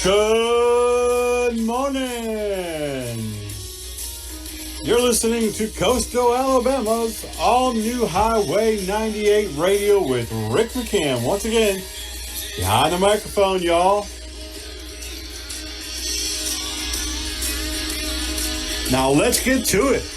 Good morning. You're listening to Coastal Alabama's all-new Highway 98 radio with Rick McCann. Once again, behind the microphone, y'all. Now let's get to it.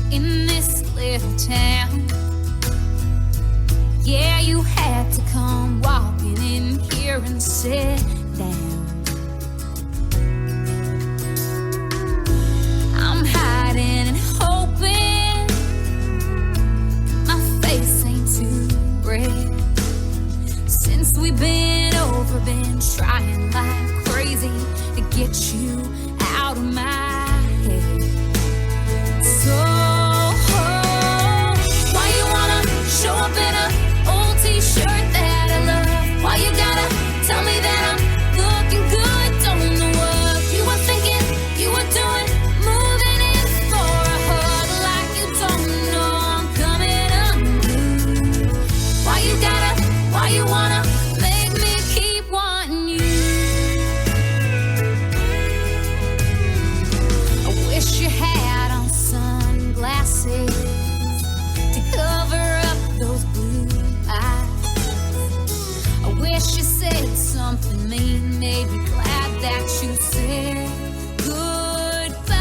In this little town, yeah, you had to come walking in here and sit down. I'm hiding and hoping my face ain't too red. Since we've been trying like crazy to get you out of my so, why you wanna show up in a old t-shirt that I love? Why you gotta tell me that I'm looking good? Don't know what you were thinking, you were doing, moving in for a hug like you don't know I'm coming unglued. Why you wanna make me keep wanting you? I wish you had on sunglasses to cover up those blue eyes. I wish you said something mean, made me glad that you said goodbye.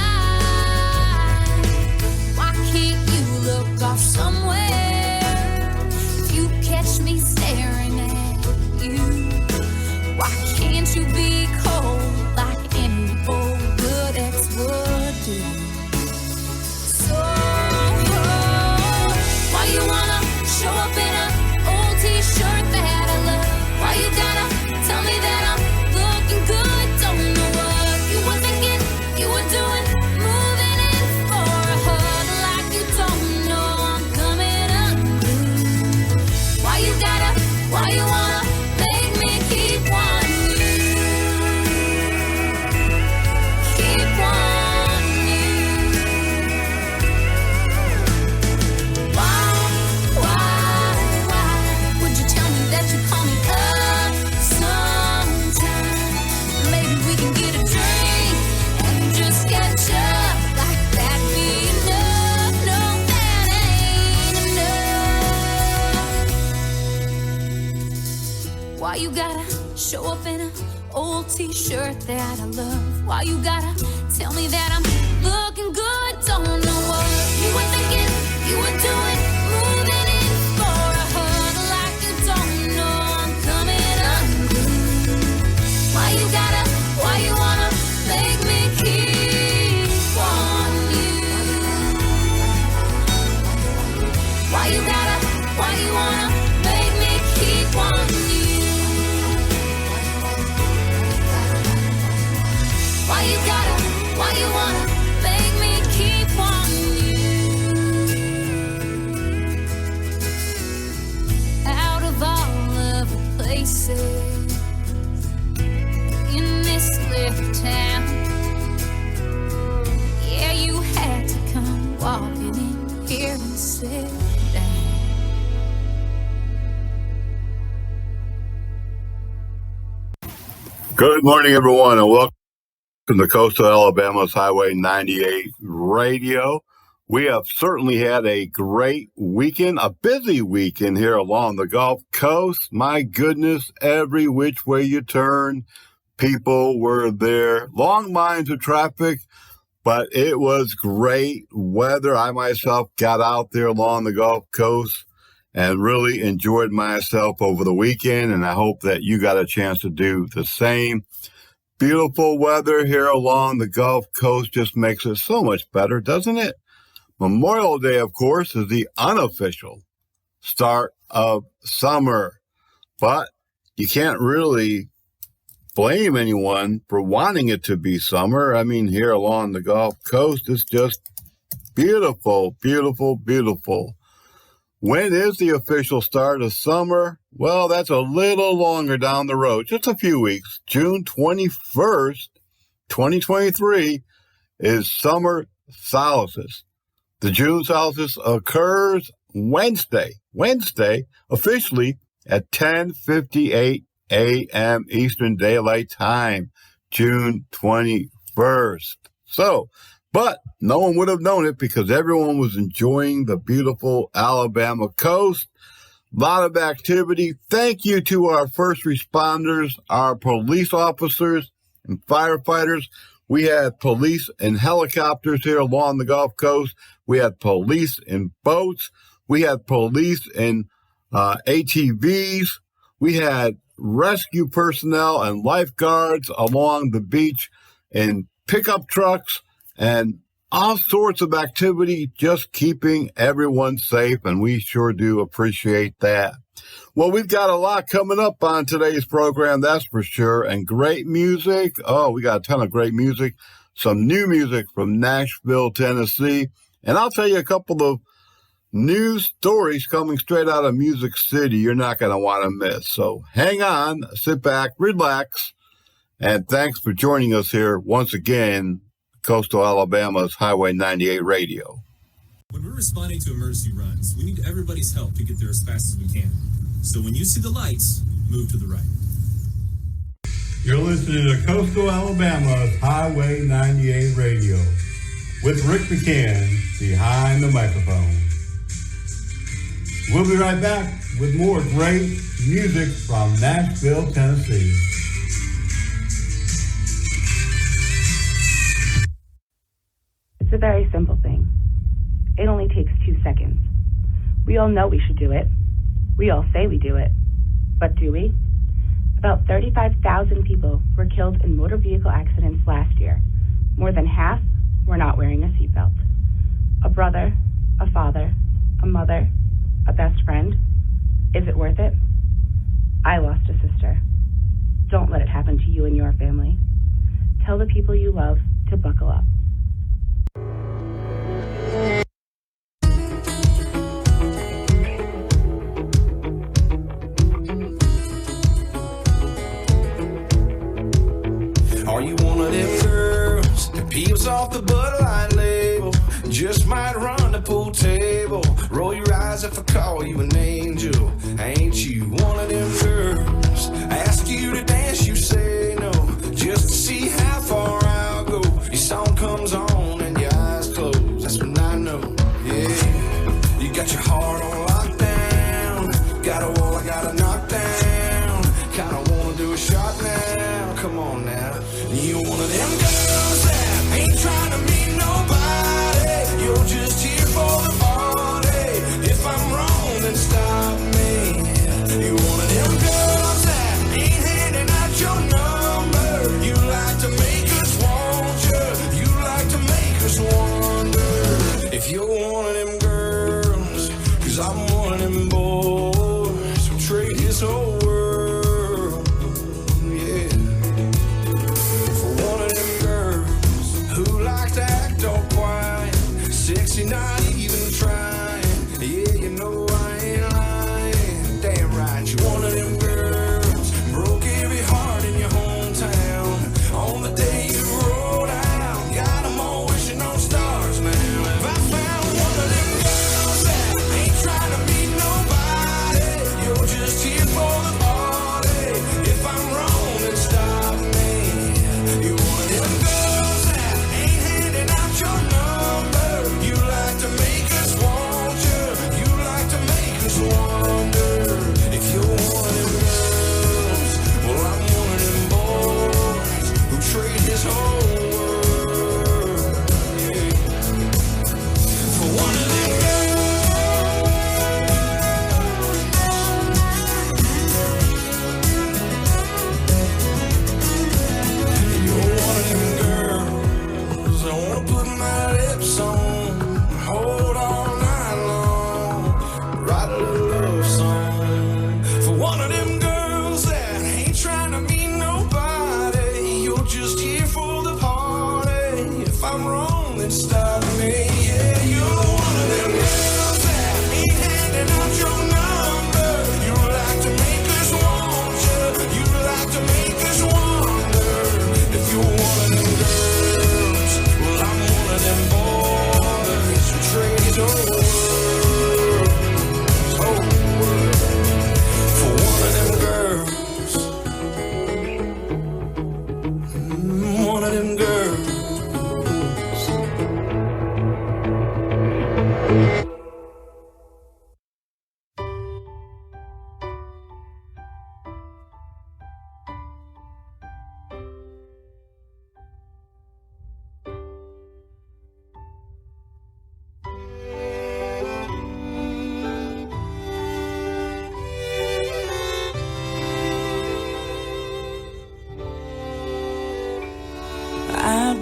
Why can't you look off somewhere if you catch me staring at you? Why can't you be cold like any old good ex would do? Why you wanna show up in an old t-shirt that I love? Why you gotta tell me that I'm looking good? Don't know what you were thinking, you were doing, moving in for a hug like you don't know I'm coming unglued. Why you wanna make me keep wanting you? Keep wanting you. Why would you tell me that you call me up sometime? Maybe we can get a drink and just catch up like that be enough. No, that ain't enough. Why you gotta show up in an old t-shirt that I love? Why you gotta tell me that I'm looking good? Don't know what you were thinking, you were doing, moving in for a hug like you don't know I'm coming unglued. Why you wanna make me keep wanting you? Why you wanna make me keep wanting you? Why you wanna make me keep wanting you? Out of all of the places in this little town, yeah, you had to come walking in here and sit down. Good morning, everyone, and welcome to Coastal Alabama's Highway 98 radio. We have certainly had a great weekend, a busy weekend here along the Gulf Coast. My goodness, every which way you turn, people were there. Long lines of traffic, but it was great weather. I myself got out there along the Gulf Coast and really enjoyed myself over the weekend, and I hope that you got a chance to do the same. Beautiful weather here along the Gulf Coast just makes it so much better, doesn't it? Memorial Day, of course, is the unofficial start of summer, but you can't really blame anyone for wanting it to be summer. I mean, here along the Gulf Coast, it's just beautiful, beautiful, beautiful. When is the official start of summer? Well, that's a little longer down the road, just a few weeks. June 21st, 2023 is summer solstice. The June solstice occurs Wednesday, officially at 10:58 a.m. Eastern Daylight Time, June 21st. So, but no one would have known it because everyone was enjoying the beautiful Alabama coast. A lot of activity. Thank you to our first responders, our police officers and firefighters. We had police in helicopters here along the Gulf Coast. We had police in boats. We had police in ATVs. We had rescue personnel and lifeguards along the beach in pickup trucks and all sorts of activity, just keeping everyone safe, and we sure do appreciate that. Well, we've got a lot coming up on today's program, that's for sure, and great music. Oh, we got a ton of great music, some new music from Nashville, Tennessee, and I'll tell you a couple of news stories coming straight out of Music City you're not going to want to miss. So hang on, sit back, relax, and thanks for joining us here once again, Coastal Alabama's Highway 98 Radio. When we're responding to emergency runs, we need everybody's help to get there as fast as we can. So when you see the lights, move to the right. You're listening to Coastal Alabama's Highway 98 Radio with Rick McCann behind the microphone. We'll be right back with more great music from Nashville, Tennessee. It's a very simple thing. It only takes 2 seconds. We all know we should do it. We all say we do it. But do we? About 35,000 people were killed in motor vehicle accidents last year. More than half were not wearing a seatbelt. A brother, a father, a mother, a best friend. Is it worth it? I lost a sister. Don't let it happen to you and your family. Tell the people you love to buckle up. Are you one of them girls that peels off the Bud Light label? Just might run the pool table. Roll your eyes if I call you an angel. Ain't you one of them girls? I ask you to dance, you say no. Just to see how far I'll go. Your song comes on and your eyes close. That's when I know, yeah. You got your heart on lockdown. Got a wall I gotta knock down. Kinda wanna do a shot now. Come on now. You one of them girls that ain't trying to meet nobody. You're just here for the party. If I'm wrong, then stop me. You one of them girls that ain't handing out your number. You like to make us want you. You like to make us wonder if you're one of them girls. 'Cause I'm one of them boys who trade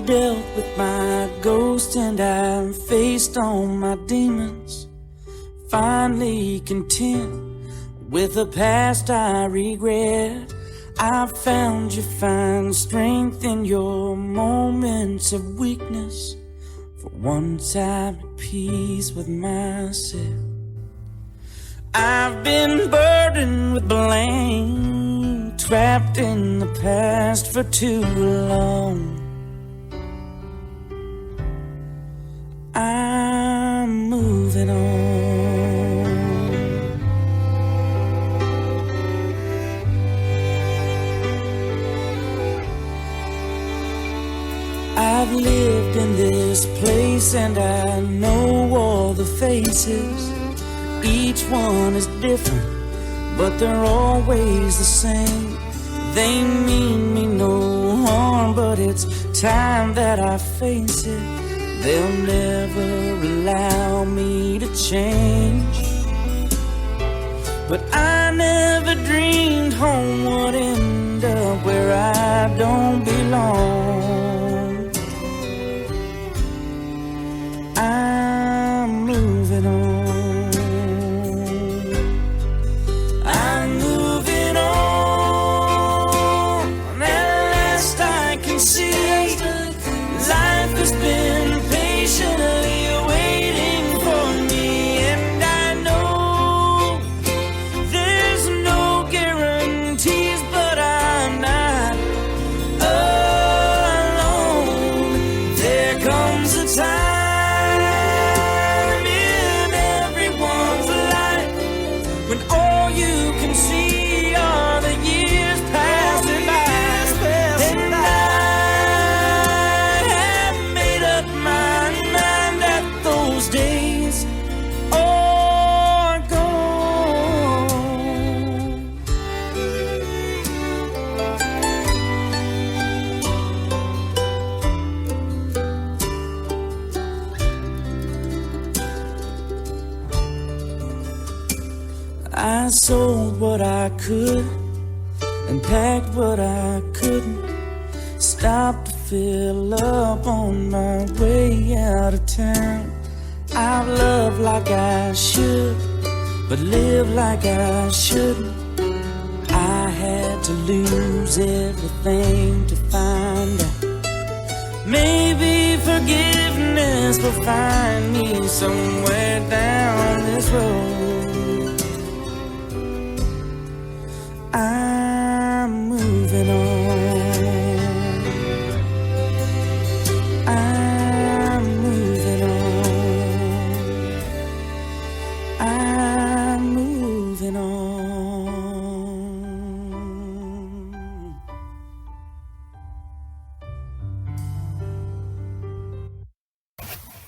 I've dealt with my ghost and I've faced all my demons, finally content with the past I regret. I found you find strength in your moments of weakness. For once I'm at peace with myself. I've been burdened with blame, trapped in the past for too long. I'm moving on. I've lived in this place and I know all the faces. Each one is different, but they're always the same. They mean me no harm, but it's time that I face it. They'll never allow me to change. But I never dreamed home would end up where I don't belong. I'm moving on. I sold what I could and packed what I couldn't. Stopped to fill up on my way out of town. I've loved like I should, but lived like I shouldn't. I had to lose everything to find out. Maybe forgiveness will find me somewhere down this road. I'm moving on. I'm moving on. I'm moving on.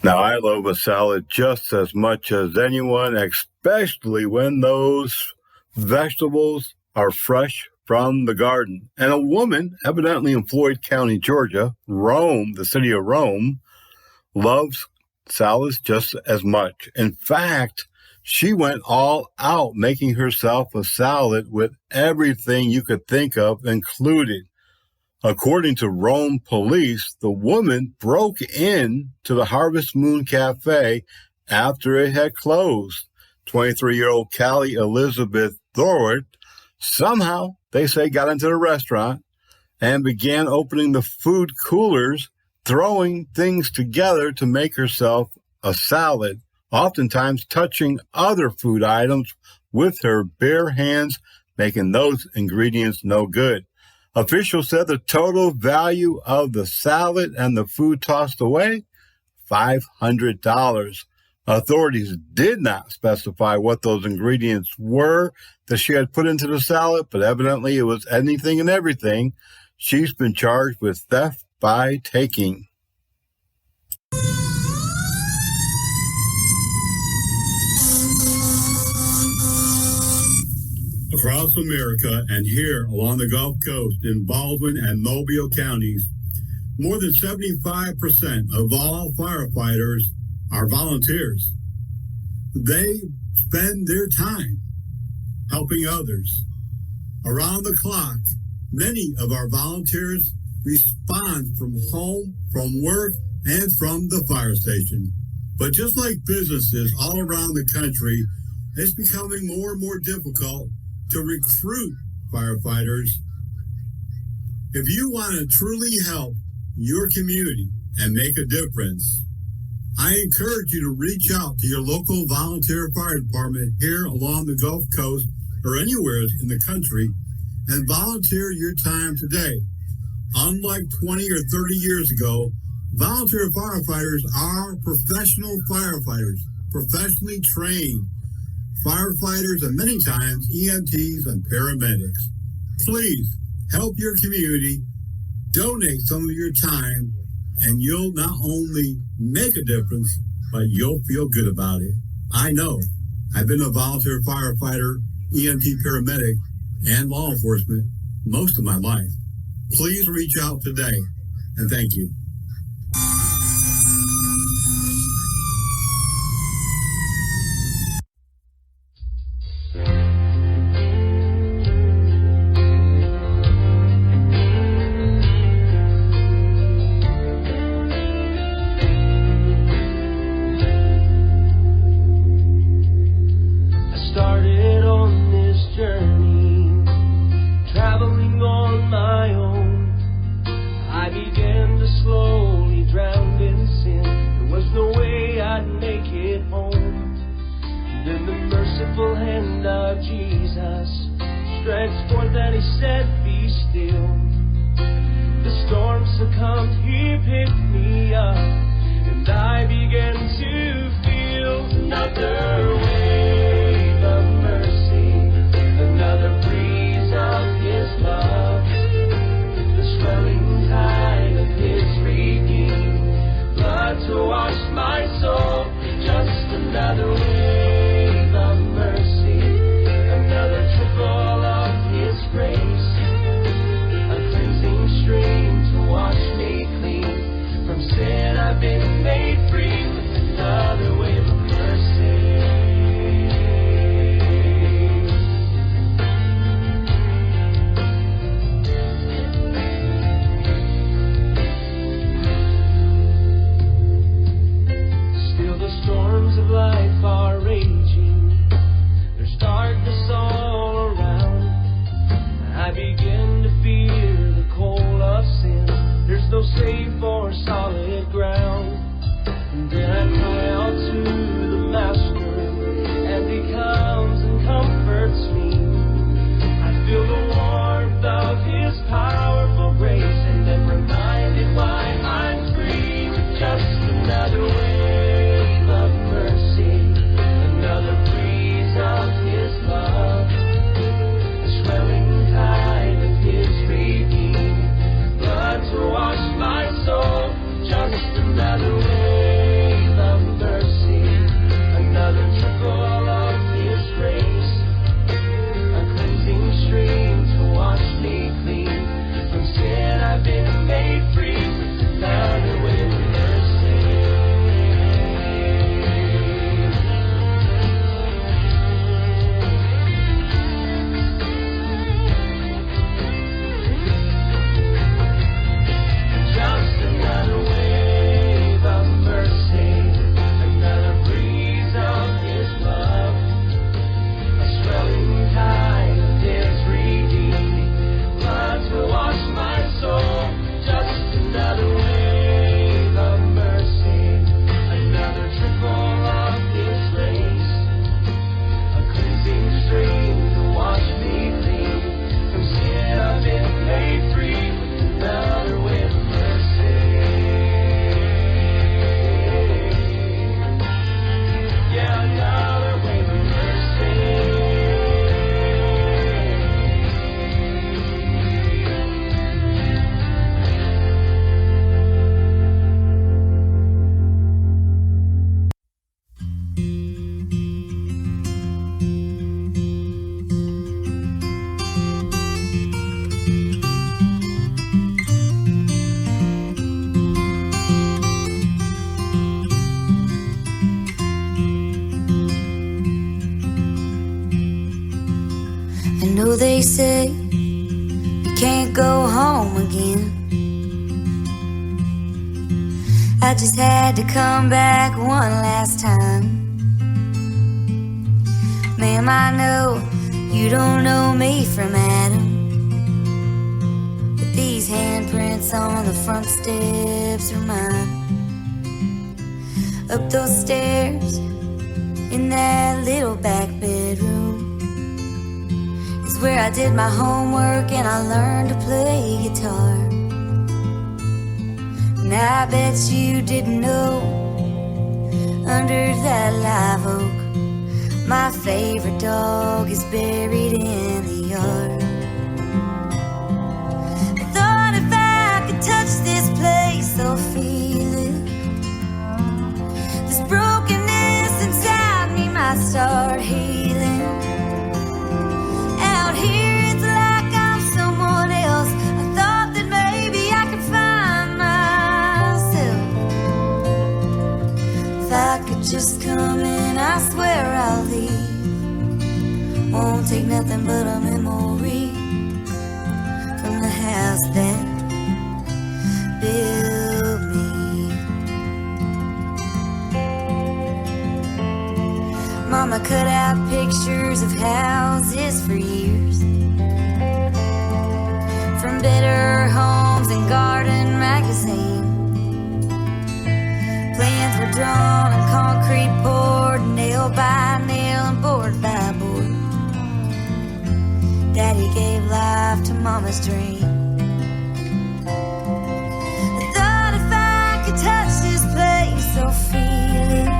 Now, I love a salad just as much as anyone, especially when those vegetables are fresh from the garden. And a woman, evidently in Floyd County, Georgia, Rome, the city of Rome, loves salads just as much. In fact, she went all out making herself a salad with everything you could think of included. According to Rome police, the woman broke in to the Harvest Moon Cafe after it had closed. 23-year-old Callie Elizabeth Thorward somehow, they say, got into the restaurant and began opening the food coolers, throwing things together to make herself a salad, oftentimes touching other food items with her bare hands, making those ingredients no good. Officials said the total value of the salad and the food tossed away, $500. Authorities did not specify what those ingredients were that she had put into the salad, but evidently it was anything and everything. She's been charged with theft by taking. Across America and here along the Gulf Coast in Baldwin and Mobile counties, more than 75% of all firefighters are volunteers. They spend their time helping others. Around the clock, many of our volunteers respond from home, from work, and from the fire station. But just like businesses all around the country, it's becoming more and more difficult to recruit firefighters. If you want to truly help your community and make a difference, I encourage you to reach out to your local volunteer fire department here along the Gulf Coast or anywhere in the country and volunteer your time today. Unlike 20 or 30 years ago, volunteer firefighters are professional firefighters, professionally trained firefighters, and many times EMTs and paramedics. Please help your community, donate some of your time, and you'll not only make a difference, but you'll feel good about it. I know. I've been a volunteer firefighter, EMT paramedic, and law enforcement most of my life. Please reach out today, and thank you. They say you can't go home again. I just had to come back one last time. Ma'am, I know you don't know me from Adam, but these handprints on the front steps are mine. Up those stairs in that little back bedroom is where I did my homework and I learned to play guitar. And I bet you didn't know, under that live oak, my favorite dog is buried in the yard. I thought if I could touch this place, I'll feel it. This brokenness inside me might start healing. Out here it's like I'm someone else. I thought that maybe I could find myself. If I could just come in, I swear I'll leave. Won't take nothing but a memory from the house that built me. Mama cut out pictures of houses for years, from Better Homes and Garden magazine. Plans were drawn on concrete poured, nail by nail and board by board. Daddy gave life to Mama's dream. I thought if I could touch this place, I'll feel it.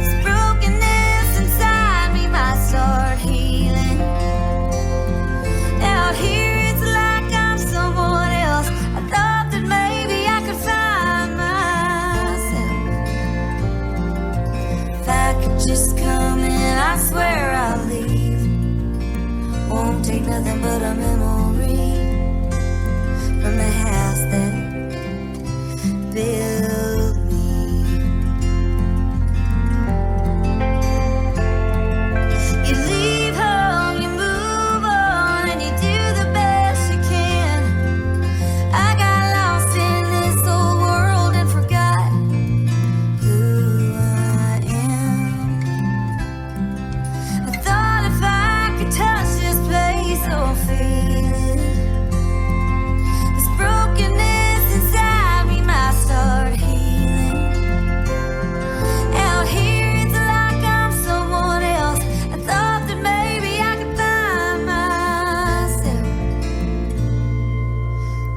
This brokenness inside me might start healing. Out here it's like I'm someone else. I thought that maybe I could find myself. If I could just come in, I swear I'll leave. Won't take nothing but a memory from the house that built me. You leave home, you move on, and you do the best you can. I got lost in this old world and forgot who I am. I thought if I could touch this place, I'll feel it. This brokenness inside me might start healing. Out here it's like I'm someone else. I thought that maybe I could find myself.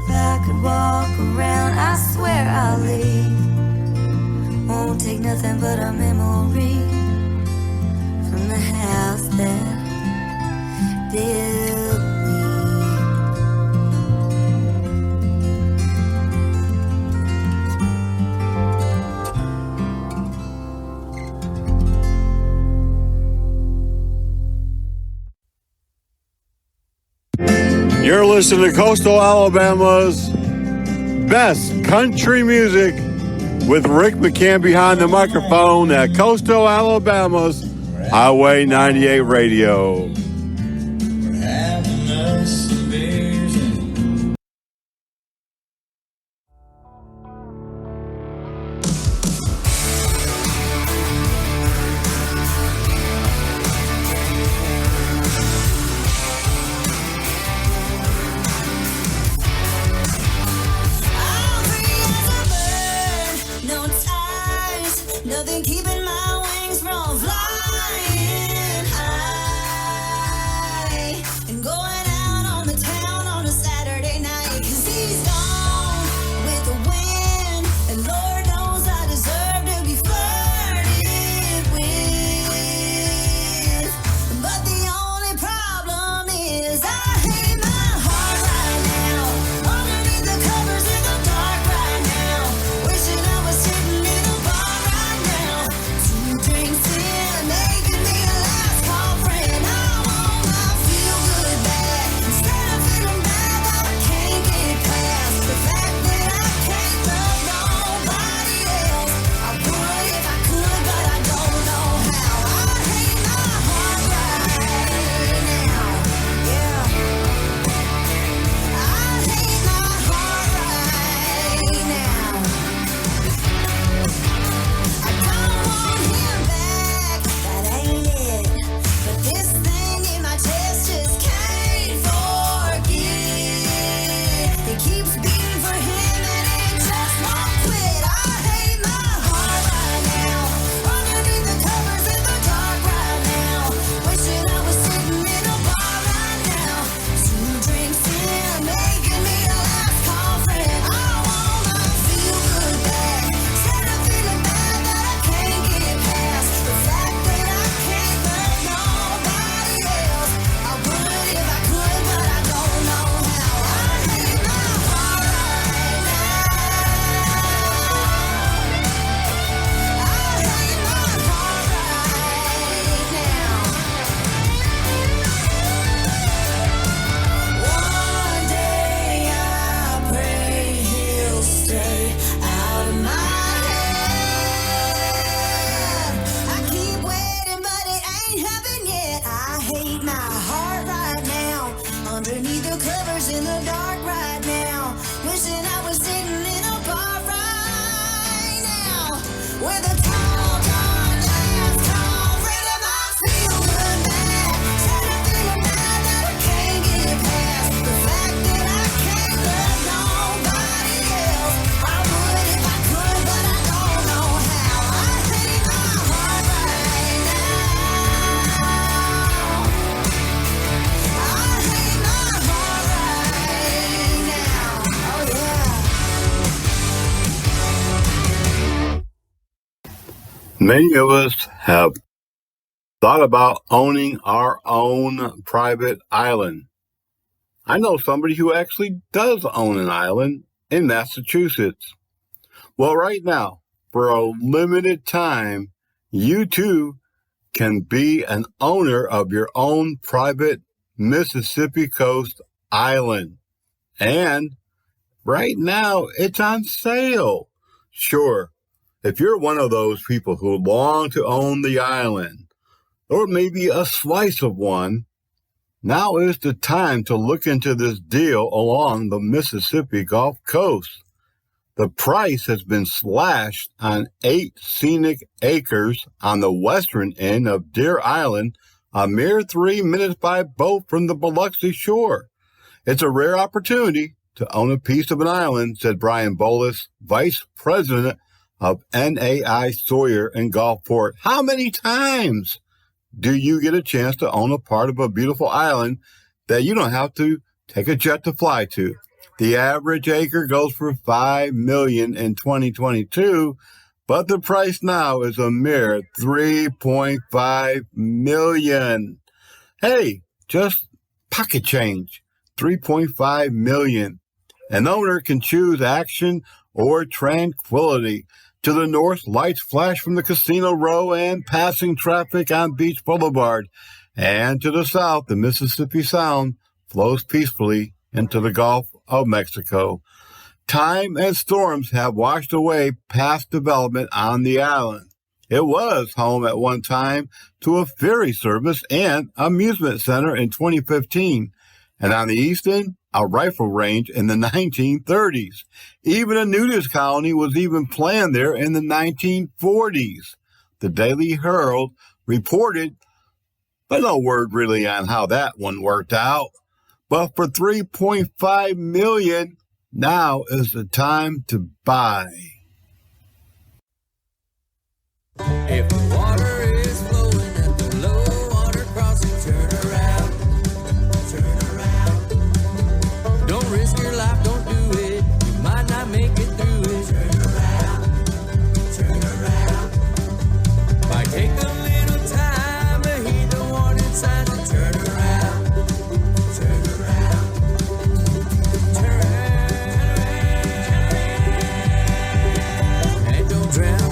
If I could walk around, I swear I'll leave. Won't take nothing but a memory from the house that built me. You're listening to Coastal Alabama's best country music with Rick McCann behind the microphone at Coastal Alabama's Highway 98 Radio. Having us some beers and No ties, nothing keeping my wings from flying high and going out on the hate my heart right now. Underneath the covers in the dark right now. Wishing I was sitting in a bar right now. Where the tall, dark glass tall rhythm I feel good bad. Said I feel bad that I can't get past the fact that I can't love nobody else. I would if I could, but I don't know how. I hate my heart right now. I hate my heart right now. Oh yeah. Many of us have thought about owning our own private island. I know somebody who actually does own an island in Massachusetts. Well, right now, for a limited time, you too can be an owner of your own private Mississippi coast island. And right now, it's on sale. Sure, if you're one of those people who long to own the island, or maybe a slice of one, now is the time to look into this deal along the Mississippi Gulf Coast. The price has been slashed on 8 scenic acres on the western end of Deer Island, a mere 3 minutes by boat from the Biloxi shore. It's a rare opportunity to own a piece of an island, said Brian Bolus, Vice President of NAI Sawyer in Gulfport. How many times do you get a chance to own a part of a beautiful island that you don't have to take a jet to fly to? The average acre goes for $5 million in 2022, but the price now is a mere $3.5 million. Hey, just pocket change, $3.5 million. An owner can choose action or tranquility. To the north, lights flash from the Casino Row and passing traffic on Beach Boulevard. And to the south, the Mississippi Sound flows peacefully into the Gulf of Mexico. Time and storms have washed away past development on the island. It was home at one time to a ferry service and amusement center in 2015. And on the east end, a rifle range in the 1930s. Even a nudist colony was even planned there in the 1940s. The Daily Herald reported, but no word really on how that one worked out. But for $3.5 million, now is the time to buy. If the water is flowing at the low water crossing, turn around, turn around. Don't risk your life, don't do it. You might not make it through it. Turn around, turn around. Might take a little time to heed the warning signs and turn around, turn around, turn around, and don't drown.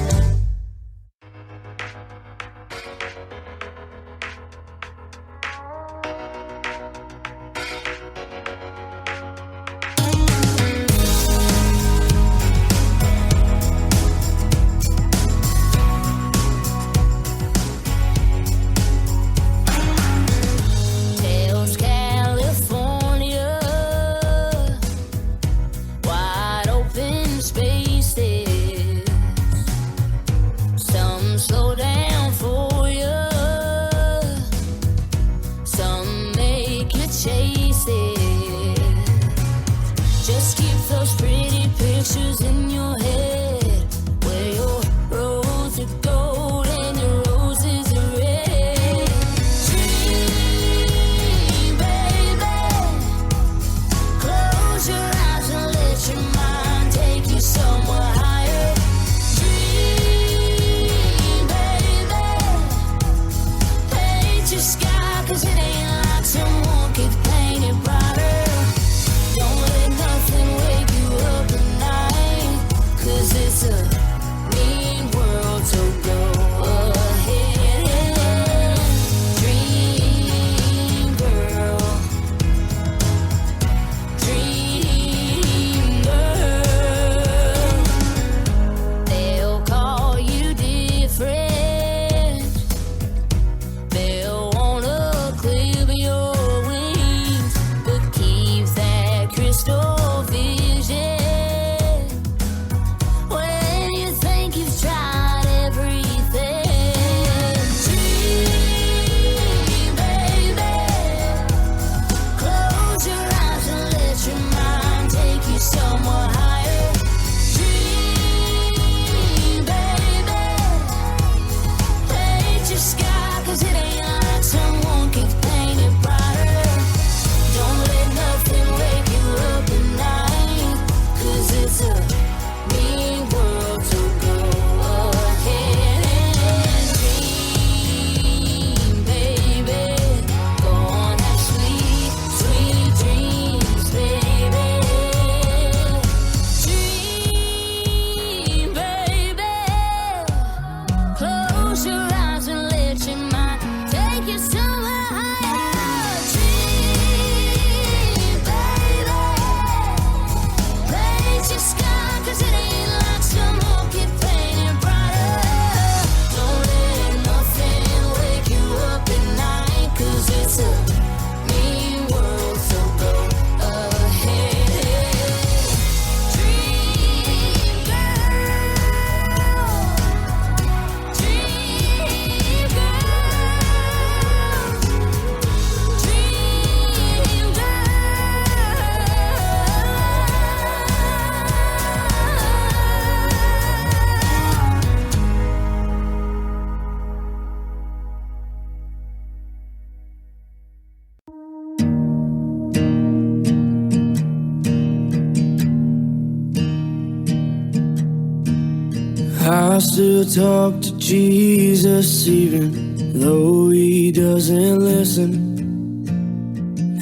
I still talk to Jesus even though he doesn't listen.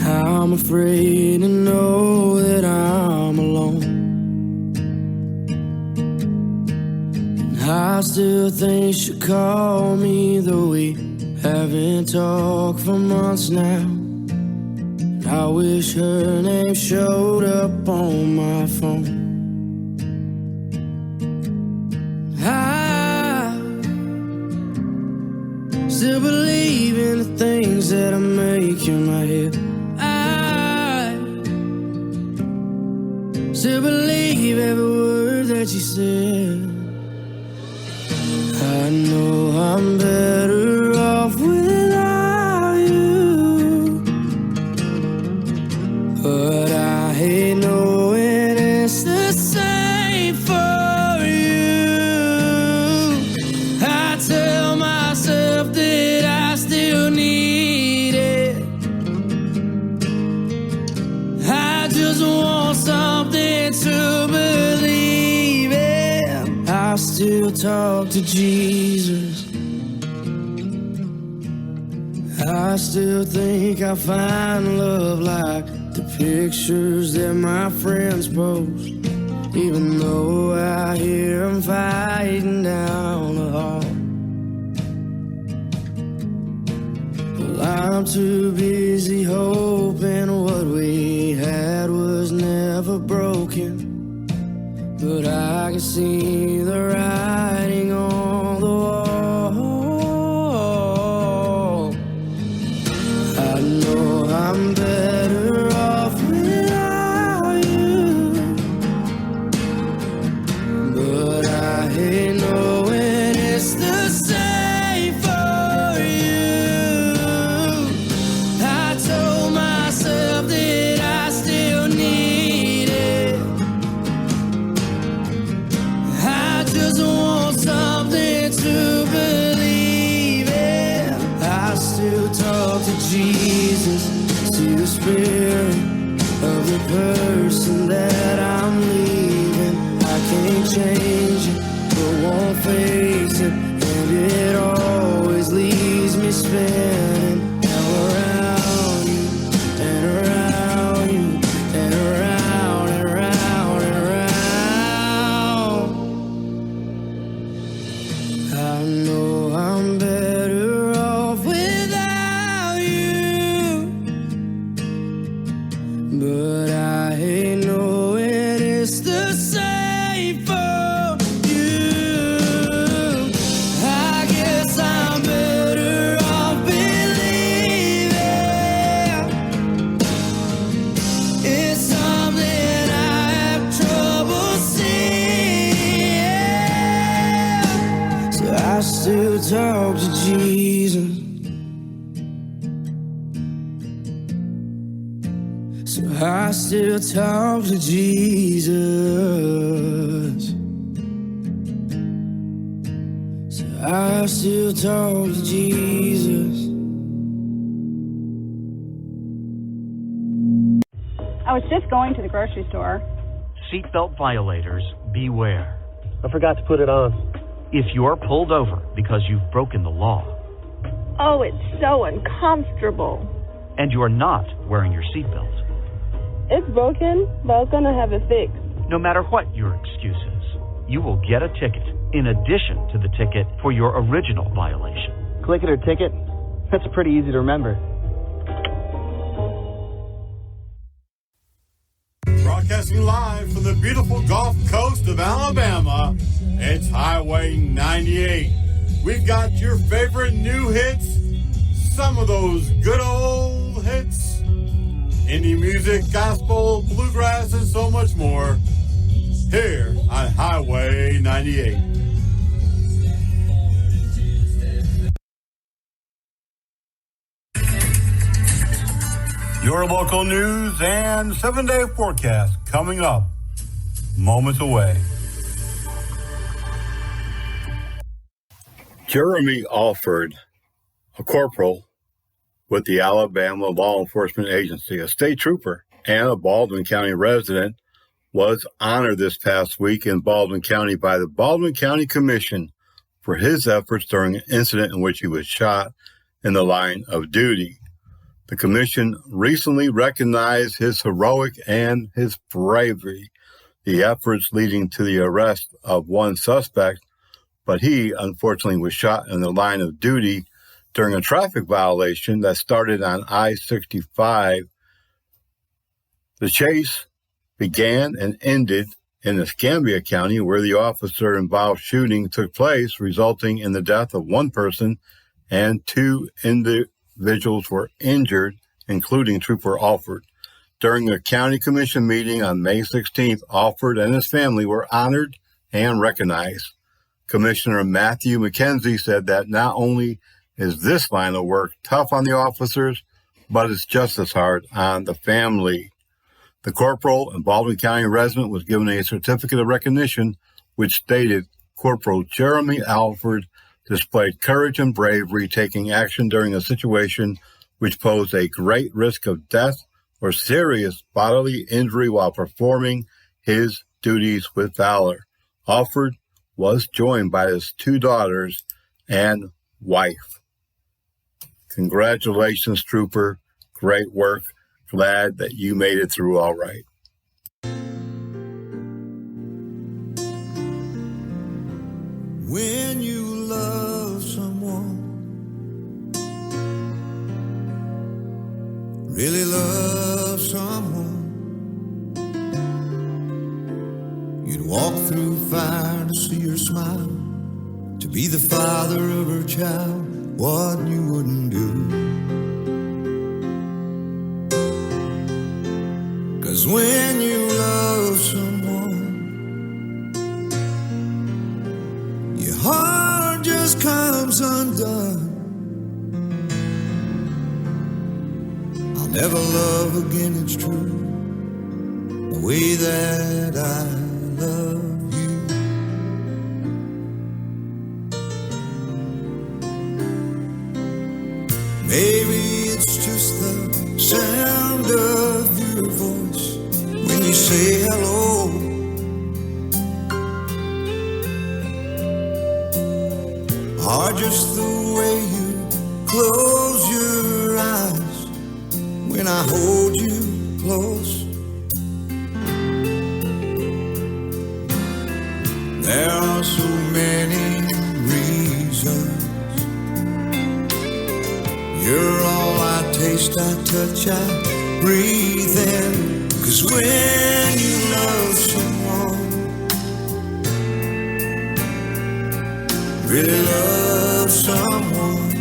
I'm afraid to know that I'm alone. And I still think she'll call me, though we haven't talked for months now. And I wish her name showed up on my phone. I still believe in the things that I make in my head. I still believe every word that you said. I know I'm better off without you, but I hate knowing it's the same for you. I tell myself that I still need it. I just want something to believe in. I still talk to Jesus. I still think I'll find love like the pictures that my friends post, even though I hear them fighting down the hall. Well, I'm too busy hoping what we had was never broken, but I can see the writing on the wall. I know I'm better off without you, but I hate knowing it's the same for you. I told myself that I still need it. I just want something to believe in. I still talk to Jesus, see the spirit of the person that I'm leaving. I can't change it, but won't face it, and it always leaves me spinning around you and around you and around and around and around. I know I'm better off without you, but I hate knowing it's the same for you. I guess I'm better off believing it's something I have trouble seeing. So I still talk to Jesus. So I still talk to Jesus. So I still talk to Jesus. I was just going to the grocery store. Seatbelt violators, beware. I forgot to put it on. If you're pulled over because you've broken the law Oh, it's so uncomfortable. and you're not wearing your seatbelt, It's broken, but I was gonna have it fixed. no matter what your excuse is, you will get a ticket in addition to the ticket for your original violation. Click it or ticket? That's pretty easy to remember. Broadcasting live from the beautiful Gulf Coast of Alabama, it's Highway 98. We've got your favorite new hits, some of those good old hits, indie music, gospel, bluegrass, and so much more, here on Highway 98. Your local news and 7-day forecast coming up moments away. Jeremy Alford, a corporal with the Alabama Law Enforcement Agency, a state trooper, and a Baldwin County resident, was honored this past week in Baldwin County by the Baldwin County Commission for his efforts during an incident in which he was shot in the line of duty. The commission recently recognized his heroic and his bravery, the efforts leading to the arrest of one suspect, but he unfortunately was shot in the line of duty during a traffic violation that started on I-65. The chase began and ended in Escambia County, where the officer-involved shooting took place, resulting in the death of one person and 2 individuals were injured, including Trooper Alford. During a county commission meeting on May 16th, Alford and his family were honored and recognized. Commissioner Matthew McKenzie said that not only is this line of work tough on the officers, but it's just as hard on the family. The corporal and Baldwin County resident was given a certificate of recognition, which stated Corporal Jeremy Alford displayed courage and bravery, taking action during a situation which posed a great risk of death or serious bodily injury while performing his duties with valor. Alford was joined by his 2 daughters and wife. Congratulations, Trooper. Great work. Glad that you made it through all right. When you love someone, really love someone, you'd walk through fire to see her smile, to be the father of her child, what you wouldn't do. 'Cause when you love someone, your heart just comes undone. I'll never love again, it's true, the way that I love you. Maybe it's just the sound of your voice when you say hello, or just the way you close your eyes when I hold you close. There are so many reasons. You're all I taste, I touch, I breathe in. 'Cause when you love someone, really love someone,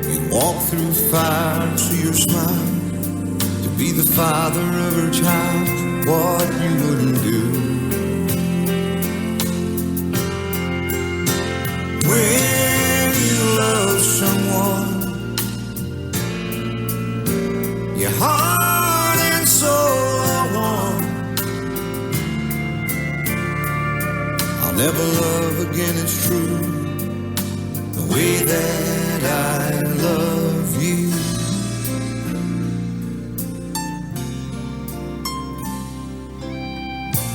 you'd walk through fire to see your smile, to be the father of her child, what you wouldn't do. When you love someone, your heart and soul are one. I'll never love again, it's true, the way that I love you.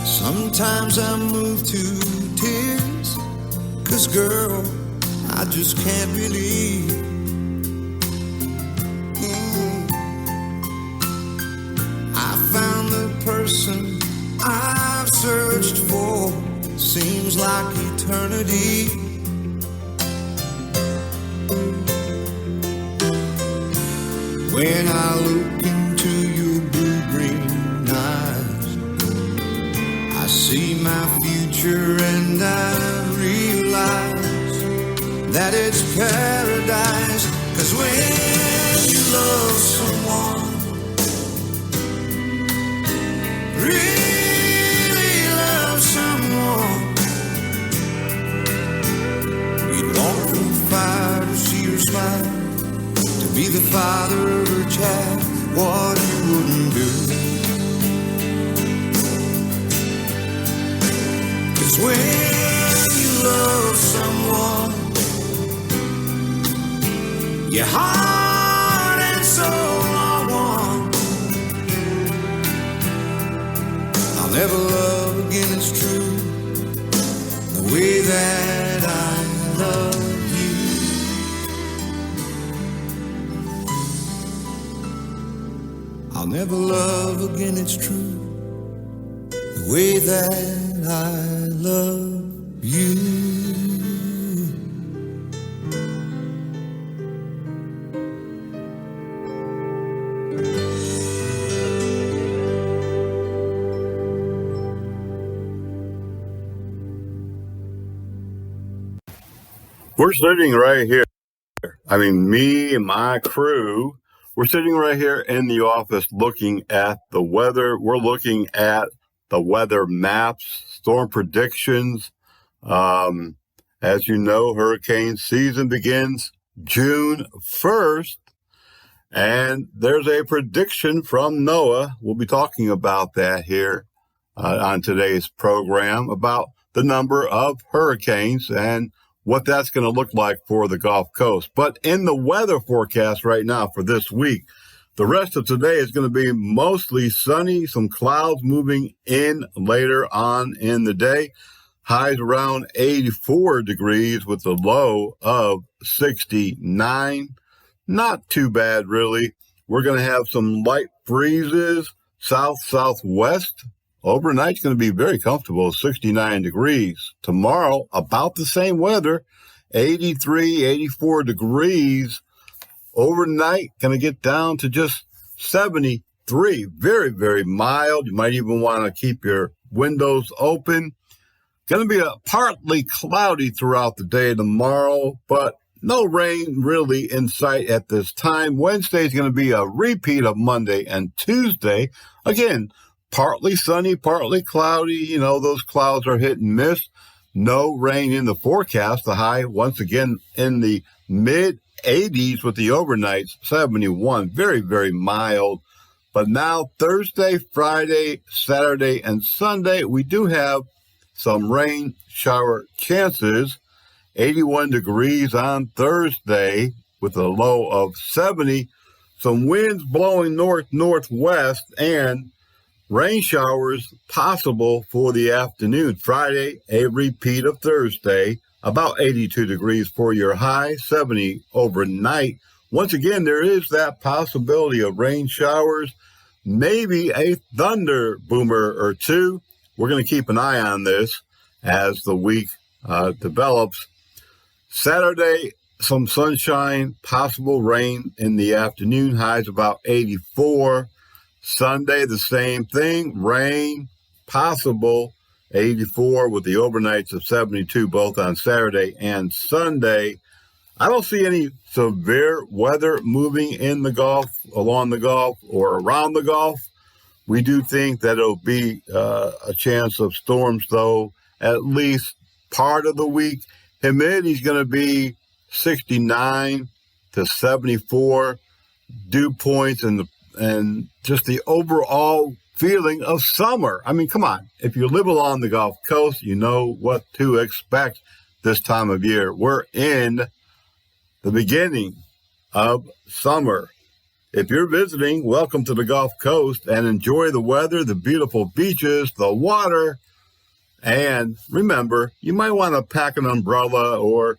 Sometimes I move to tears, 'cause girl, I just can't believe I found the person I've searched for. Seems like eternity. When I look into your blue-green eyes, I see my future and I realize that it's paradise. 'Cause when you love someone, really love someone, you'd walk through fire to see her smile, to be the father of her child, what you wouldn't do. 'Cause when you love someone, your heart and soul are one. never love again, it's true, the way that I love you. I'll never love again, it's true, the way that I love you. We're sitting right here. I mean, me and my crew, we're sitting right here in the office looking at the weather. We're looking at the weather maps, storm predictions. As you know, hurricane season begins June 1st. And there's a prediction from NOAA. We'll be talking about that here on today's program, about the number of hurricanes and what that's going to look like for the Gulf Coast. But in the weather forecast right now for this week, the rest of today is going to be mostly sunny, some clouds moving in later on in the day. Highs around 84 degrees with a low of 69. Not too bad, really. We're going to have some light breezes, south-southwest. Overnight's going to be very comfortable, 69 degrees. Tomorrow, about the same weather, 83, 84 degrees. Overnight, going to get down to just 73. Very, very mild. You might even want to keep your windows open. Going to be partly cloudy throughout the day tomorrow, but no rain really in sight at this time. Wednesday is going to be a repeat of Monday and Tuesday. Again, partly sunny, partly cloudy. You know, those clouds are hit and miss. No rain in the forecast. The high, once again, in the mid-80s with the overnights, 71. Very, very mild. But now Thursday, Friday, Saturday, and Sunday, we do have some rain shower chances. 81 degrees on Thursday with a low of 70. Some winds blowing north-northwest and rain showers possible for the afternoon. Friday, a repeat of Thursday, about 82 degrees for your high, 70 overnight. Once again, there is that possibility of rain showers, maybe a thunder boomer or two. We're going to keep an eye on this as the week develops. Saturday, some sunshine, possible rain in the afternoon, highs about 84. Sunday, the same thing, rain, possible, 84 with the overnights of 72, both on Saturday and Sunday. I don't see any severe weather moving in the Gulf, along the Gulf, or around the Gulf. We do think that it'll be a chance of storms, though, at least part of the week. Humidity's going to be 69 to 74. Dew points and just the overall feeling of summer. I mean, come on. If you live along the Gulf Coast, you know what to expect this time of year. We're in the beginning of summer. If you're visiting, welcome to the Gulf Coast and enjoy the weather, the beautiful beaches, the water. And remember, you might want to pack an umbrella or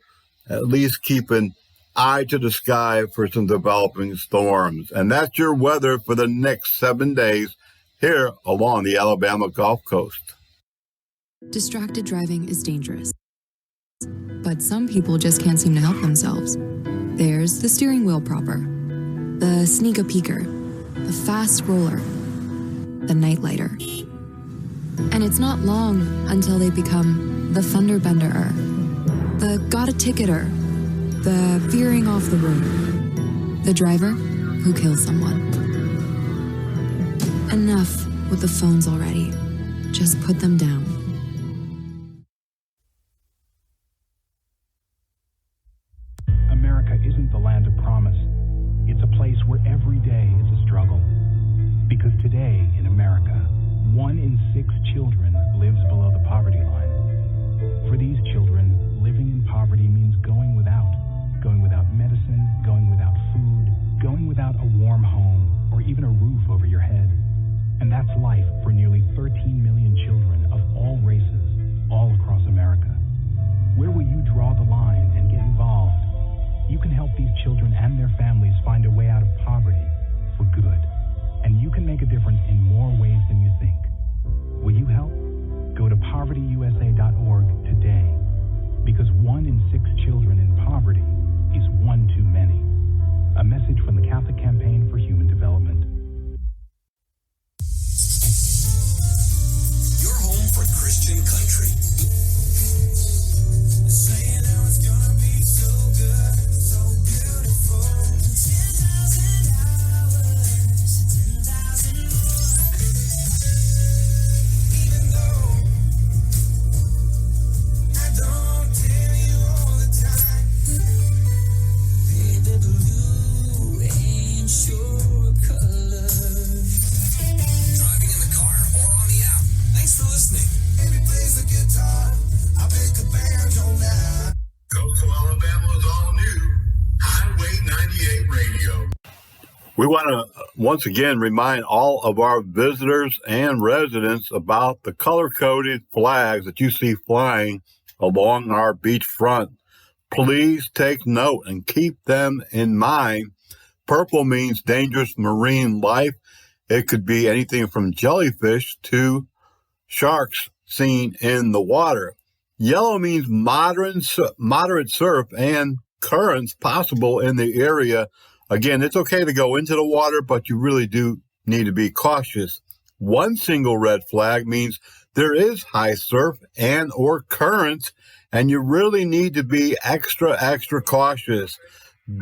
at least keep an eye to the sky for some developing storms. And that's your weather for the next 7 days here along the Alabama Gulf Coast. Distracted driving is dangerous, but some people just can't seem to help themselves. There's the steering wheel propper, the sneak-a-peeker, the fast roller, the night-lighter. And it's not long until they become the fender-benderer, the got-a-ticketer, the veering off the road, the driver who kills someone. Enough with the phones already. Just put them down. America isn't the land of promise. It's a place where every day is a struggle. Because today in America, 1 in 6 children lives below the poverty line. For these children, living in poverty means going without medicine, going without food, going without a warm home, or even a roof over your head. And that's life for nearly 13 million children of all races, all across America. Where will you draw the line and get involved? You can help these children and their families find a way out of poverty for good. And you can make a difference in more ways than you think. Will you help? Go to povertyusa.org today, because 1 in 6 children in poverty is one too many. A message from the Catholic Campaign for Human Development. Your home for Christian country. Saying how it's gonna be so good, so beautiful. 10,000 hours, 10,000 more. Even though I don't tell you all the time, baby, blue ain't your color. Driving in the car or on the app. Thanks for listening. Baby plays the guitar. I make a banjo now. Coastal Alabama's all new Highway 98 radio. We want to once again remind all of our visitors and residents about the color-coded flags that you see flying along our beachfront. Please take note and keep them in mind. Purple means dangerous marine life. It could be anything from jellyfish to sharks seen in the water. Yellow means moderate surf and currents possible in the area. Again, it's okay to go into the water, but you really do need to be cautious. One single red flag means there is high surf and or currents, and you really need to be extra cautious.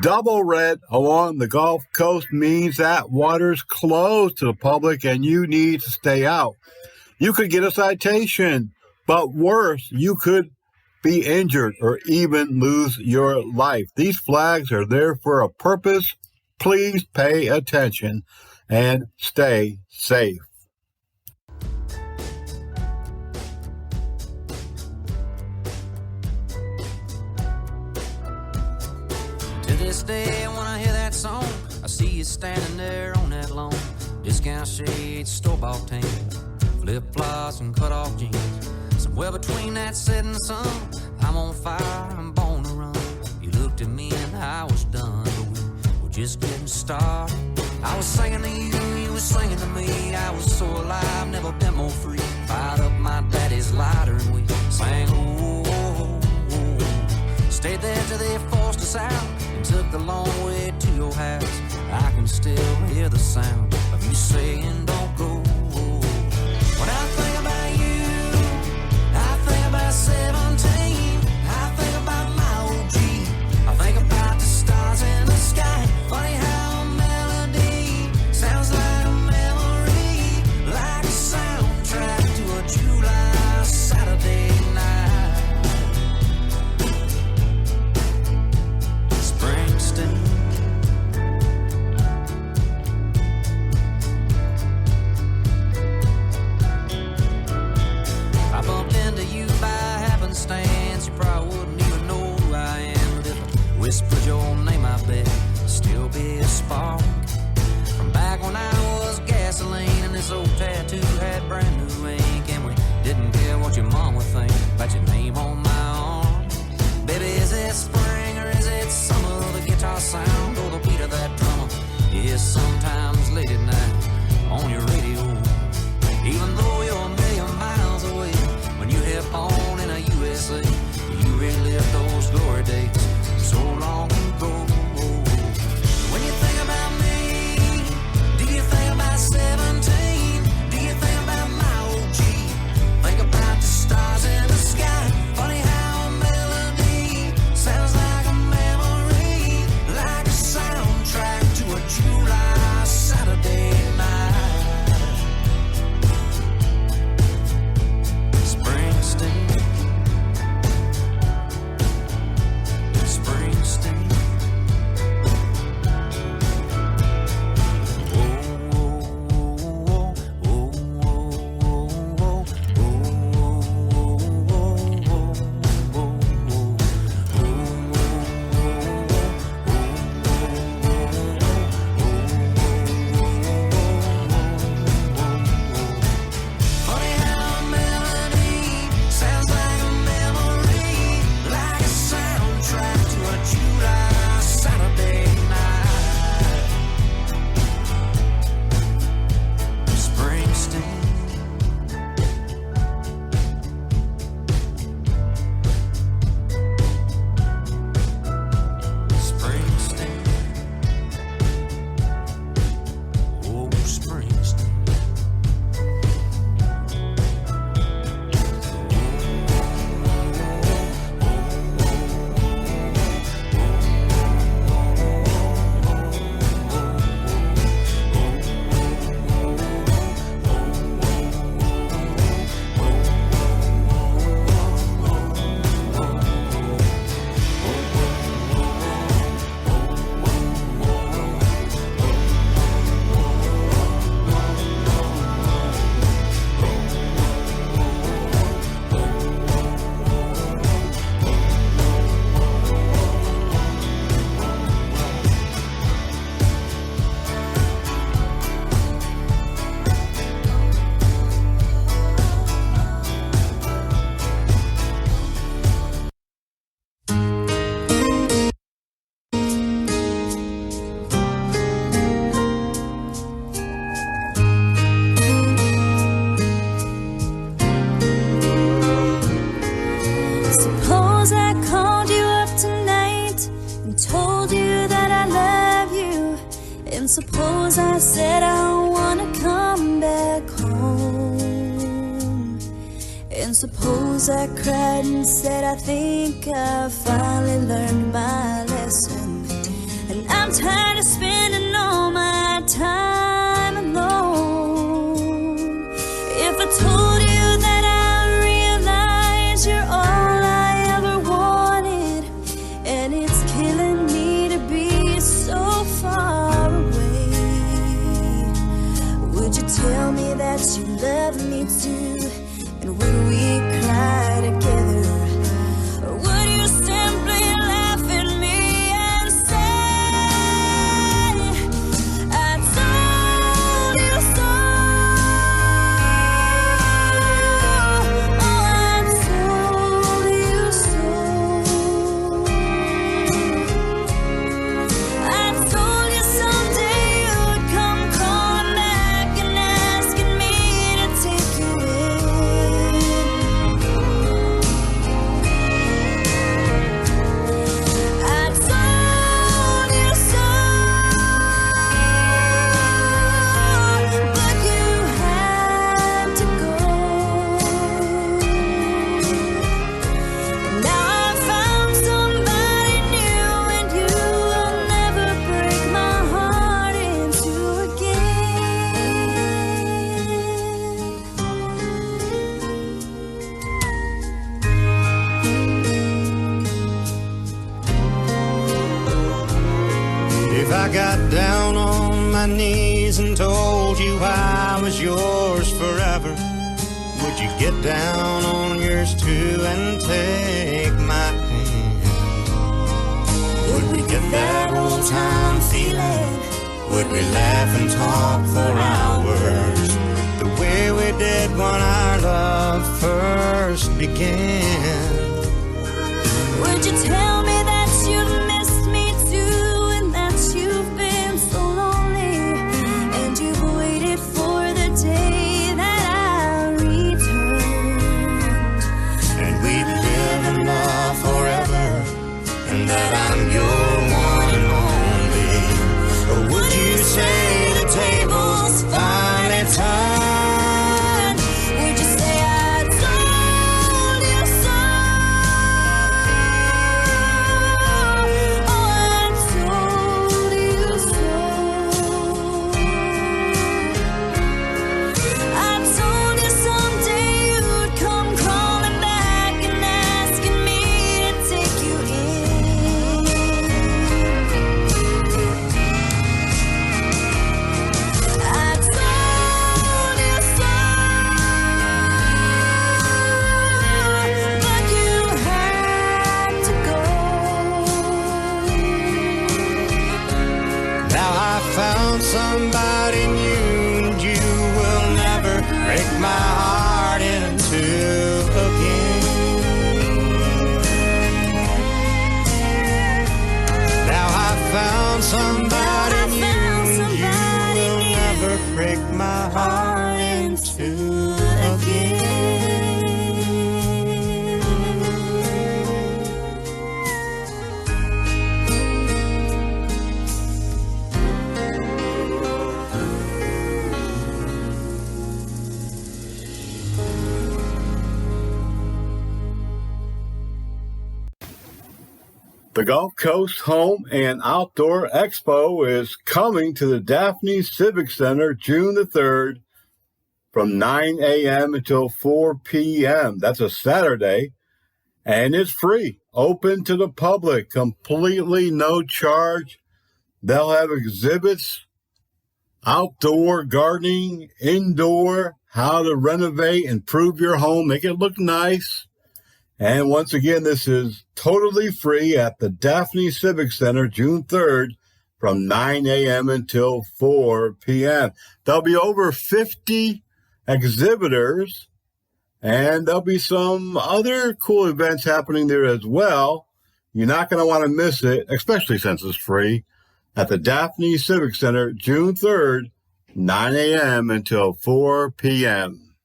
Double red along the Gulf Coast means that water's closed to the public and you need to stay out. You could get a citation, but worse, you could be injured or even lose your life. These flags are there for a purpose. Please pay attention and stay safe. To this day, when I hear that song, I see you standing there on that lawn. Discount shades, store-bought tan, flip-flops and cut-off jeans. Somewhere between that setting sun, I'm on fire, I'm born to run. You looked at me and I was done, but we were just getting started. I was singing to you, you were singing to me. I was so alive, never been more free. Fired up my daddy's lighter and we sang, oh, oh, oh. Stayed there till they forced us out and took the long way to your house. I can still hear the sound of you saying don't go. When I think about you, I think about 17. I think about my OG. I think about the stars in the sky. Funny how a melody sounds like a memory, like a soundtrack to a July Saturday night. Springsteen. I bumped into you by happenstance. You probably wouldn't even know who I am. But if I whispered your name, I bet it'd still be a spark. From back when I was gasoline and this old tattoo had brand new ink, and we didn't care what your mom would think about your name on my arm. Baby, is it spring or is it summer? The guitar sound or the beat of that drummer you hear sometimes late at night on your radio. Even though you're a million miles away, when you hit on in a USA, you relive those glory days so long ago. When you think about me, do you think about 17? Do you think about my OG? Think about the stars in the sky. Funny how a melody sounds like a memory, like a soundtrack to a July Saturday night. And suppose I said I wanna come back home. And suppose I cried and said I think I finally learned my lesson. And I'm tired of spending all my time alone. If I told you that I realize you're all I ever wanted, and it's killing me to be so far away, would you tell me that you love me too? And would we cry together? Or would you simply laugh at me and say, I told you so? Oh, I told you so. I told you someday you'd come crawling back and asking me to take you in. I told you so, but you had to go. Now I found somebody new, and you will never break my heart in two again. If I got down on my knees and told you I was yours forever, would you get down on yours too and take my hand? Would we get that old time feeling? Would we laugh and talk for hours the way we did when our love first began? Would you tell me that you've missed me too, and that you've been so lonely, and you've waited for the day that I returned? And we'd live in love forever, and that I'm your one and only? Or would you say the tables finally turned? Would you say I told you so? Oh, I told you so. I told you someday you'd come crawling back and asking me to take you in. I told you so, but you had to go. Now I found somebody new, and you will never break my heart in two again. Now I found somebody new, and you will never break my heart in two again. The Gulf Coast Home and Outdoor Expo is coming to the Daphne Civic Center June the 3rd from 9 a.m. until 4 p.m. That's a Saturday, and it's free, open to the public, completely no charge. They'll have exhibits, outdoor gardening, indoor, how to renovate, improve your home, make it look nice. And once again, this is totally free at the Daphne Civic Center, June 3rd, from 9 a.m. until 4 p.m. There'll be over 50 exhibitors, and there'll be some other cool events happening there as well. You're not going to want to miss it, especially since it's free, at the Daphne Civic Center, June 3rd, 9 a.m. until 4 p.m.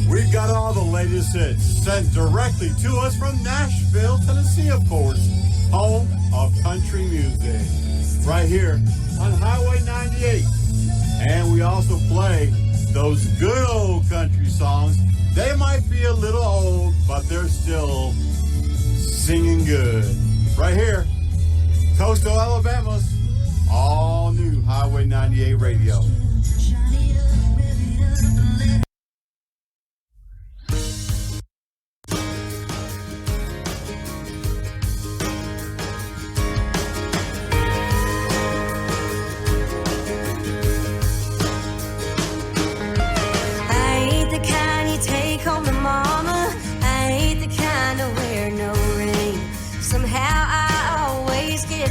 We've got all the latest hits sent directly to us from Nashville, Tennessee, of course, home of country right here on Highway 98. And we also play those good old country songs. They might be a little old, but they're still singing good. Right here, Coastal Alabama's all new Highway 98 radio.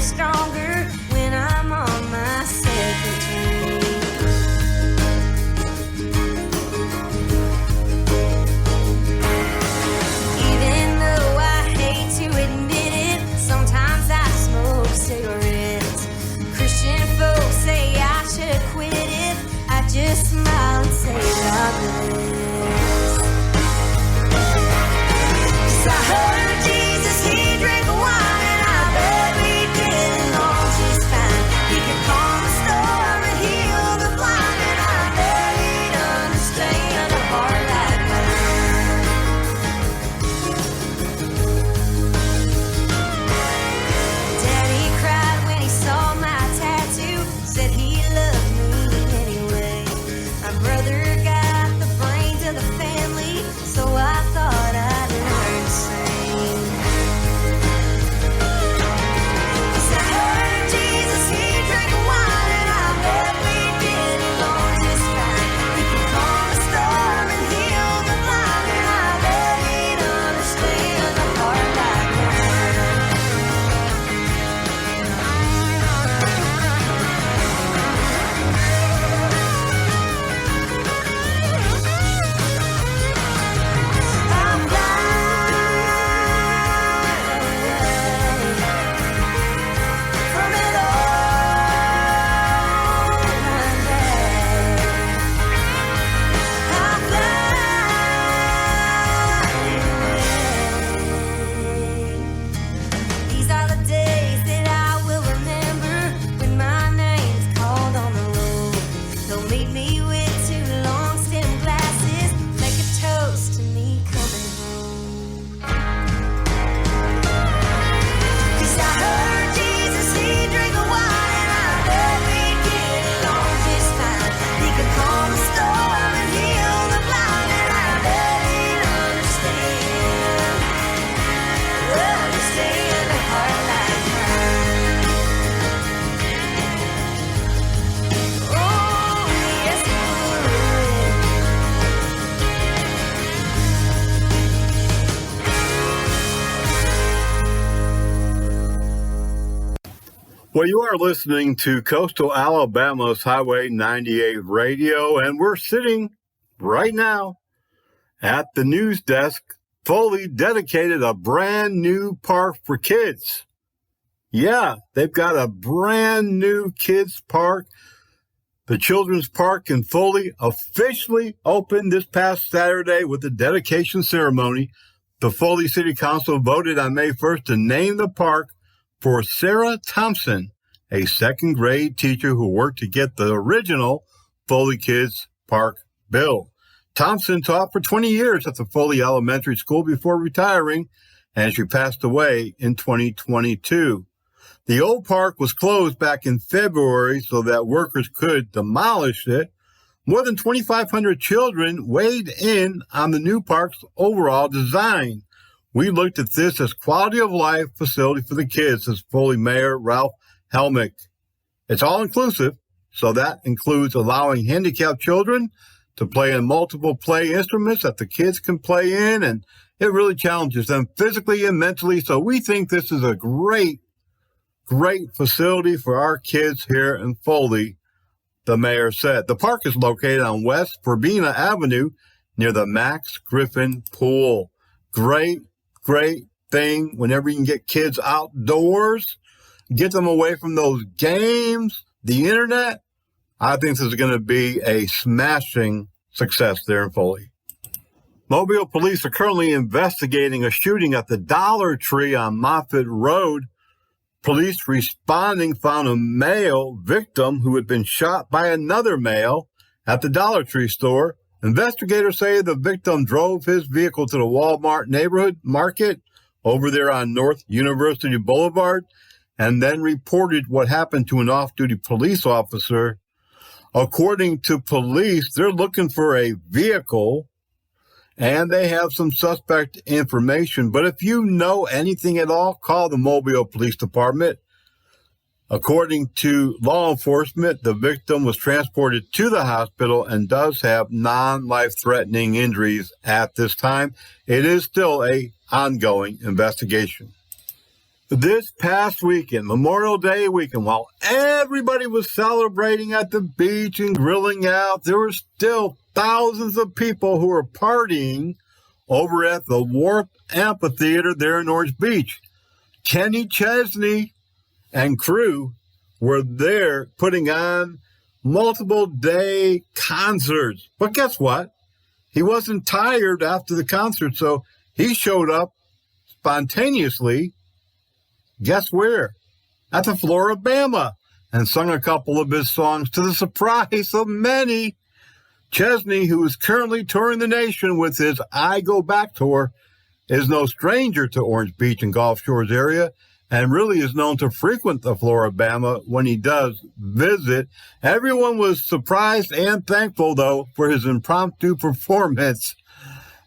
Stronger when I'm on my second turn. Even though I hate to admit it, sometimes I smoke cigarettes. Christian folks say I should quit it. I just smile and say God bless. 'Cause I heard Jesus, he drank wine, and I bet we did along just fine. He could calm the storm and heal the blind, and I bet he'd understand a heart like mine. Daddy cried when he saw my tattoo, said he loved me anyway. My brother got the brains of the family, so I thought I'd learn to sing. 'Cause I heard Jesus, he drank wine, and I bet we did along just fine. He could calm the storm and heal the blind, and I bet he'd understand a heart like I'm from it all one day. I'm These are the days that I will remember, when my name's called on the road. They'll meet me with two long stem glasses, make a toast to me coming home. 'Cause I heard Jesus, he drank wine, and I bet we get along just fine. He could calm the storm and heal the blind, and I bet he'd understand a heart like mine. Oh, yes, he would. Well, you are listening to Coastal Alabama's Highway 98 radio, and we're sitting right now at the news desk, fully dedicated a brand new park for kids. Yeah, they've got a brand new kids park. The Children's Park in Foley officially opened this past Saturday with the dedication ceremony. The Foley City Council voted on May 1st to name the park for Sarah Thompson, a second grade teacher who worked to get the original Foley Kids Park built. Thompson taught for 20 years at the Foley Elementary School before retiring, and she passed away in 2022. The old park was closed back in February so that workers could demolish it. More than 2,500 children weighed in on the new park's overall design. We looked at this as quality of life facility for the kids, says Foley Mayor Ralph Helmick. It's all inclusive, so that includes allowing handicapped children to play in multiple play instruments that the kids can play in, and it really challenges them physically and mentally. So we think this is a great facility for our kids here in Foley, the mayor said. The park is located on West Verbena Avenue near the Max Griffin Pool. Great thing whenever you can get kids outdoors, get them away from those games, the internet. I think this is going to be a smashing success there in Foley. Mobile police are currently investigating a shooting at the Dollar Tree on Moffett Road. Police responding found a male victim who had been shot by another male at the Dollar Tree store. Investigators say the victim drove his vehicle to the Walmart neighborhood market over there on North University Boulevard and then reported what happened to an off-duty police officer. According to police, they're looking for a vehicle and they have some suspect information. But if you know anything at all, call the Mobile Police Department. According to law enforcement, the victim was transported to the hospital and does have non-life-threatening injuries at this time. It is still an ongoing investigation. This past weekend, Memorial Day weekend, while everybody was celebrating at the beach and grilling out, there were still thousands of people who were partying over at the Warp Amphitheater there in Orange Beach. Kenny Chesney and crew were there putting on multiple day concerts. But guess what? He wasn't tired after the concert, so he showed up spontaneously. Guess where? At the Floribama, and sung a couple of his songs to the surprise of many. Chesney, who is currently touring the nation with his I Go Back tour, is no stranger to Orange Beach and Gulf Shores area, and really is known to frequent the Floribama when he does visit. Everyone was surprised and thankful, though, for his impromptu performance,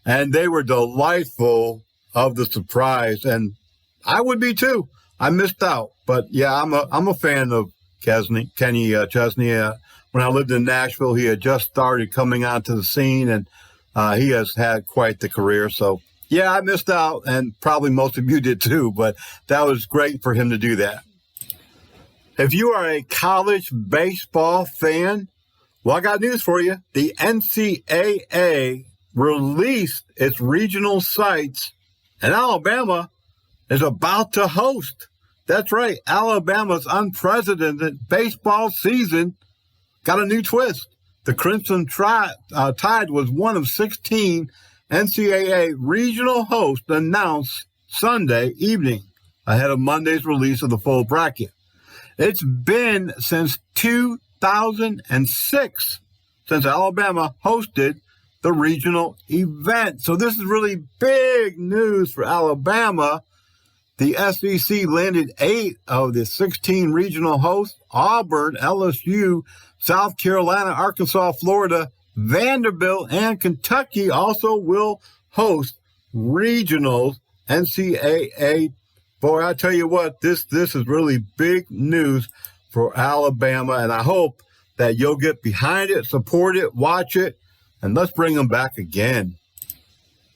and they were delightful of the surprise, and I would be too. I missed out, but yeah, I'm a fan of Kenny Chesney. When I lived in Nashville, he had just started coming onto the scene, and he has had quite the career. So, yeah, I missed out, and probably most of you did too, but that was great for him to do that. If you are a college baseball fan, well, I got news for you. The NCAA released its regional sites, and Alabama is about to host. That's right, Alabama's unprecedented baseball season got a new twist. The Crimson Tide was one of 16 NCAA regional hosts announced Sunday evening ahead of Monday's release of the full bracket. It's been since 2006 since Alabama hosted the regional event. So this is really big news for Alabama. The SEC landed 8 of the 16 regional hosts. Auburn, LSU, South Carolina, Arkansas, Florida, Vanderbilt, and Kentucky also will host regionals. NCAA, boy, I tell you what, this is really big news for Alabama, and I hope that you'll get behind it, support it, watch it, and let's bring them back again.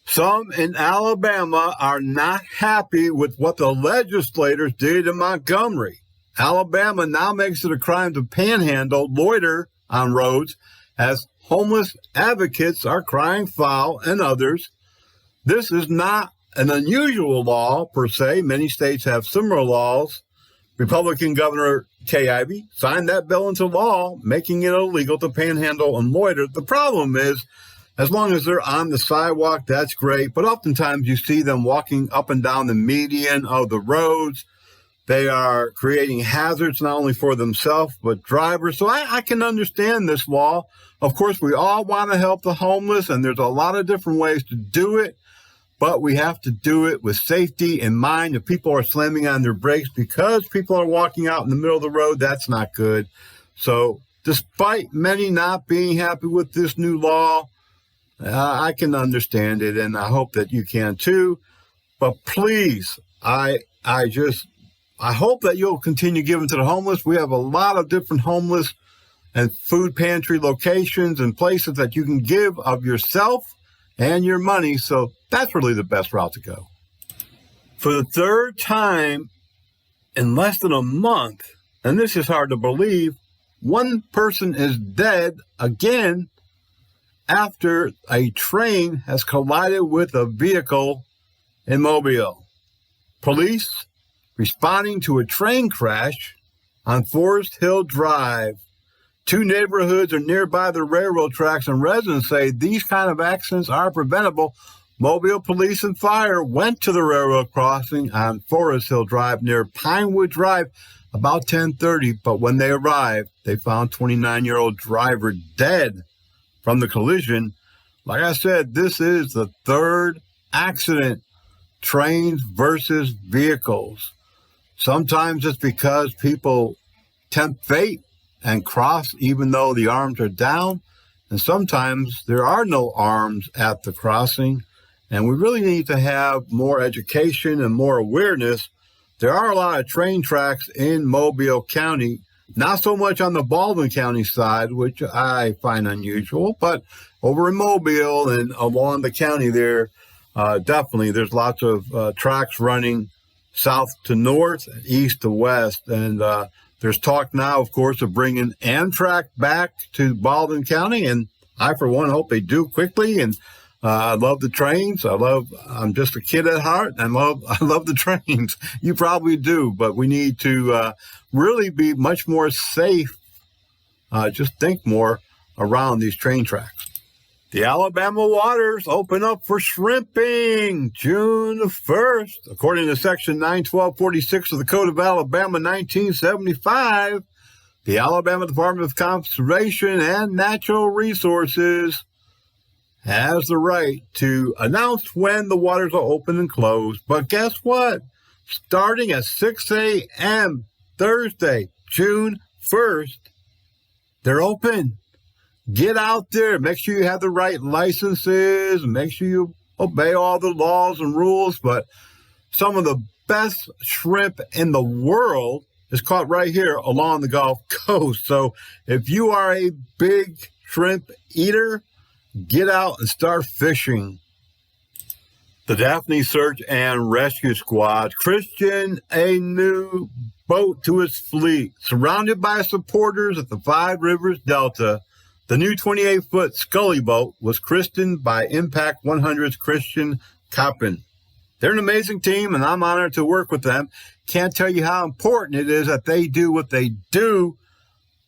Some in Alabama are not happy with what the legislators did in Montgomery. Alabama now makes it a crime to panhandle, loiter on roads, as homeless advocates are crying foul and others. This is not an unusual law per se. Many states have similar laws. Republican Governor Kay Ivey signed that bill into law, making it illegal to panhandle and loiter. The problem is, as long as they're on the sidewalk, that's great. But oftentimes you see them walking up and down the median of the roads. They are creating hazards not only for themselves, but drivers. So I can understand this law. Of course, we all want to help the homeless, and there's a lot of different ways to do it. But we have to do it with safety in mind. If people are slamming on their brakes because people are walking out in the middle of the road, that's not good. So despite many not being happy with this new law, I can understand it, and I hope that you can too. But please, I hope that you'll continue giving to the homeless. We have a lot of different homeless and food pantry locations and places that you can give of yourself and your money. So that's really the best route to go. For the third time in less than a month, and this is hard to believe, one person is dead again after a train has collided with a vehicle in Mobile. Police responding to a train crash on Forest Hill Drive. 2 neighborhoods are nearby the railroad tracks, and residents say these kind of accidents are preventable, Mobile police and fire went to the railroad crossing on Forest Hill Drive near Pinewood Drive about 10:30, but when they arrived, they found 29-year-old driver dead from the collision. Like I said, this is the third accident, trains versus vehicles. Sometimes it's because people tempt fate and cross even though the arms are down, and sometimes there are no arms at the crossing. And we really need to have more education and more awareness. There are a lot of train tracks in Mobile County, not so much on the Baldwin County side, which I find unusual, but over in Mobile and along the county there, definitely there's lots of tracks running south to north, east to west. And there's talk now, of course, of bringing Amtrak back to Baldwin County. And I, for one, hope they do quickly. And I love the trains. I'm just a kid at heart. I love the trains. You probably do, but we need to really be much more safe. Just think more around these train tracks. The Alabama waters open up for shrimping June 1st. According to Section 91246 of the Code of Alabama 1975, the Alabama Department of Conservation and Natural Resources has the right to announce when the waters are open and closed. But guess what? Starting at 6 a.m. Thursday, June 1st, they're open. Get out there. Make sure you have the right licenses. Make sure you obey all the laws and rules. But some of the best shrimp in the world is caught right here along the Gulf Coast. So if you are a big shrimp eater, get out and start fishing. The Daphne Search and Rescue Squad christened a new boat to its fleet. Surrounded by supporters at the Five Rivers Delta, the new 28-foot Scully boat was christened by Impact 100's Christian Coppin. They're an amazing team, and I'm honored to work with them. Can't tell you how important it is that they do what they do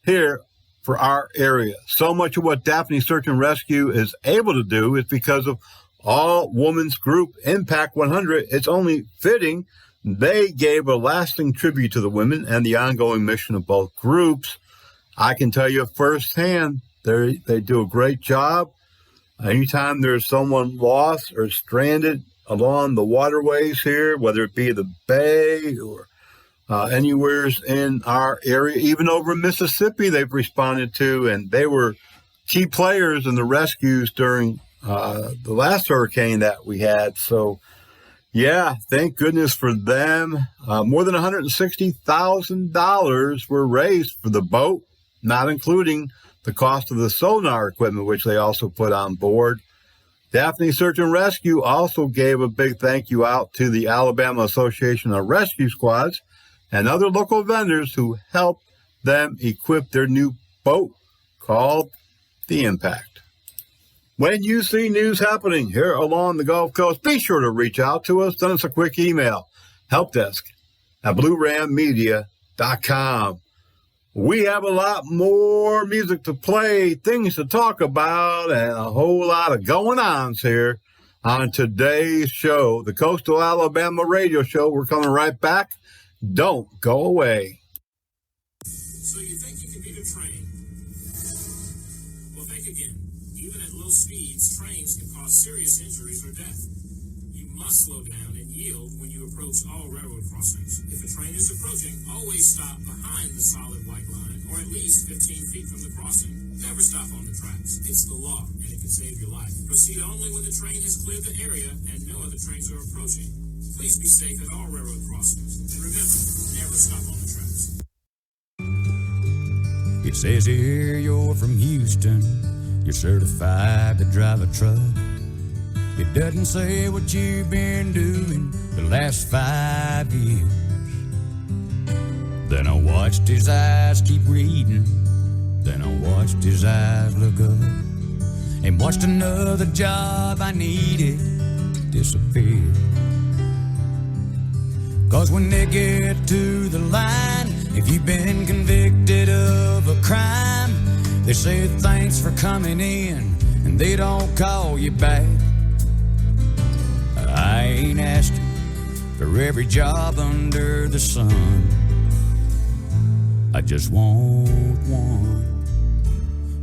here for our area. So much of what Daphne Search and Rescue is able to do is because of all women's group Impact 100. It's only fitting they gave a lasting tribute to the women and the ongoing mission of both groups. I can tell you firsthand, they do a great job. Anytime there's someone lost or stranded along the waterways here, whether it be the bay or anywhere in our area, even over in Mississippi, they've responded to, and they were key players in the rescues during the last hurricane that we had. So, yeah, thank goodness for them. More than $160,000 were raised for the boat, not including the cost of the sonar equipment, which they also put on board. Daphne Search and Rescue also gave a big thank you out to the Alabama Association of Rescue Squads and other local vendors who helped them equip their new boat called the Impact. When you see news happening here along the Gulf Coast, be sure to reach out to us. Send us a quick email, helpdesk@bluerammedia.com. We have a lot more music to play, things to talk about, and a whole lot of going-ons here on today's show, the Coastal Alabama Radio Show. We're coming right back. Don't go away. So you think you can beat a train? Well, think again. Even at low speeds, trains can cause serious injuries or death. You must slow down and yield when you approach all railroad crossings. If a train is approaching, always stop behind the solid white line, or at least 15 feet from the crossing. Never stop on the tracks. It's the law, and it can save your life. Proceed only when the train has cleared the area and no other trains are approaching. Please be safe at all railroad crossings. And remember, never stop on the tracks. It says here you're from Houston. You're certified to drive a truck. It doesn't say what you've been doing the last 5 years. Then I watched his eyes keep reading. Then I watched his eyes look up and watched another job I needed disappear. 'Cause when they get to the line, if you've been convicted of a crime, they say thanks for coming in and they don't call you back. ain't asking for every job under the sun. I just want one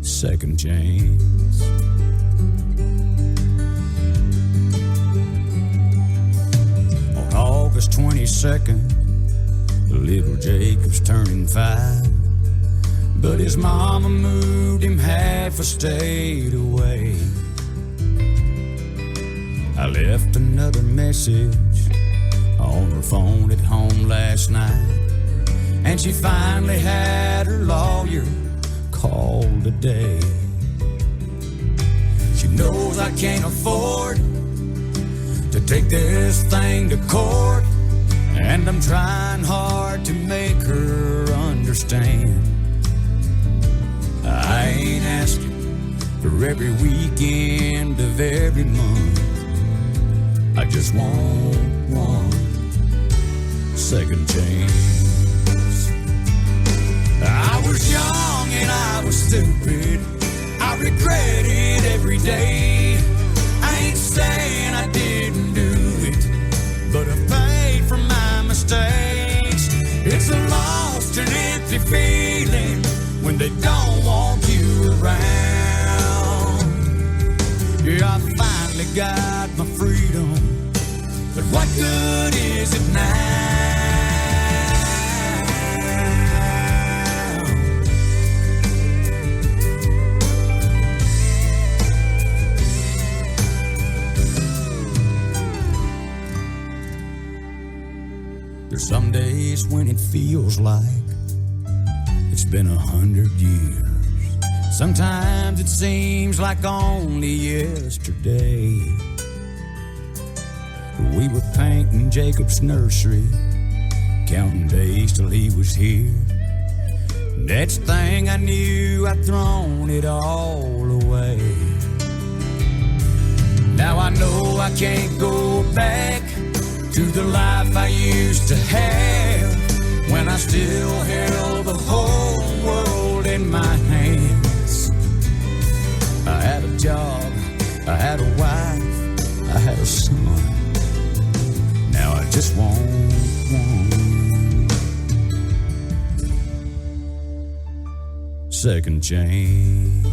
second chance. On August 22nd, little Jacob's turning 5, but his mama moved him half a state away. I left another message on her phone at home last night, and she finally had her lawyer call today. She knows I can't afford to take this thing to court, and I'm trying hard to make her understand. I ain't asking for every weekend of every month. I just want one second chance. I was young and I was stupid. I regret it every day. I ain't saying I didn't do it, but I paid for my mistakes. It's a lost and empty feeling when they don't want you around. Yeah, I finally got my freedom, but what good is it now? There's some days when it feels like it's been 100 years. Sometimes it seems like only yesterday. We were painting Jacob's nursery, counting days till he was here. Next thing I knew, I'd thrown it all away. Now I know I can't go back to the life I used to have, when I still held the whole world in my hands. I had a job, I had a wife, I had a son. Now I just want one second chance.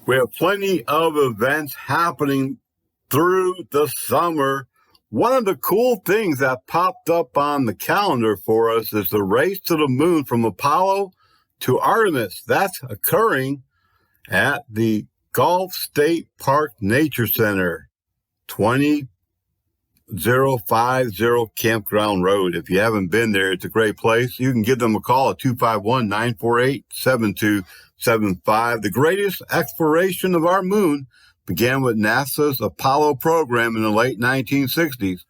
We have plenty of events happening through the summer. One of the cool things that popped up on the calendar for us is the race to the moon from Apollo to Artemis. That's occurring at the Gulf State Park Nature Center, 20050 Campground Road. If you haven't been there, it's a great place. You can give them a call at 251-948-7275. The greatest exploration of our moon began with NASA's Apollo program in the late 1960s.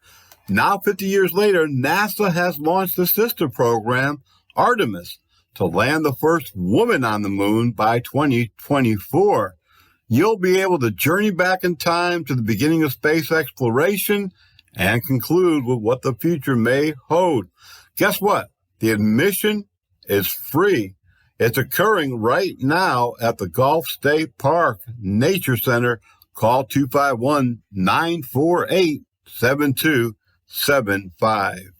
Now, 50 years later, NASA has launched the sister program, Artemis, to land the first woman on the moon by 2024. You'll be able to journey back in time to the beginning of space exploration and conclude with what the future may hold. Guess what? The admission is free. It's occurring right now at the Gulf State Park Nature Center. Call 251-948-7275.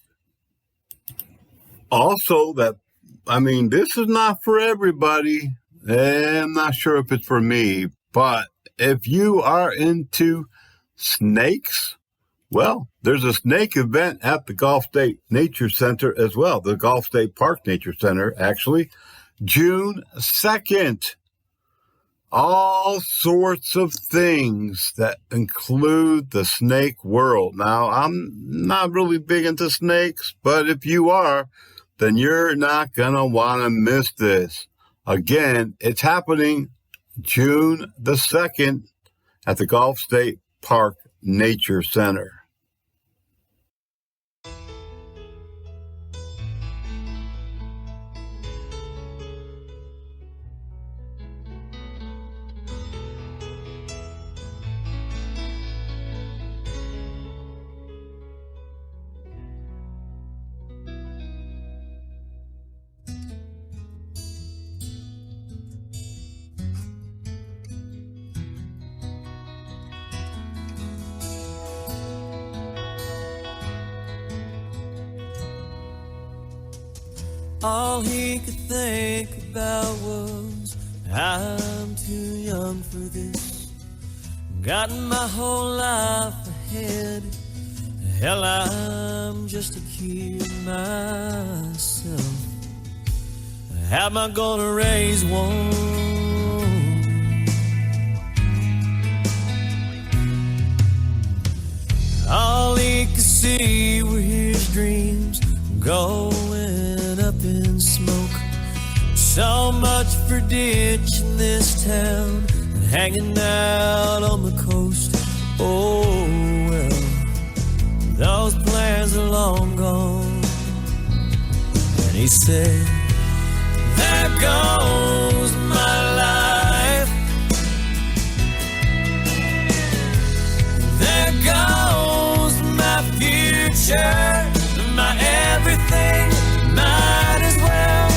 Also, this is not for everybody. I'm not sure if it's for me, but if you are into snakes, well, there's a snake event at the Gulf State Nature Center as well, the Gulf State Park Nature Center, actually, June 2nd. All sorts of things that include the snake world. Now, I'm not really big into snakes, but if you are, then you're not going to want to miss this. Again, it's happening June the 2nd at the Gulf State Park Nature Center. All he could think about was, I'm too young for this. Got my whole life ahead. Hell, I'm just a kid myself. How am I gonna raise one? All he could see were his dreams going up in smoke. So much for ditching this town and hanging out on the coast. Oh well, those plans are long gone. And he said, there goes my life. There goes my future, my everything. Might as well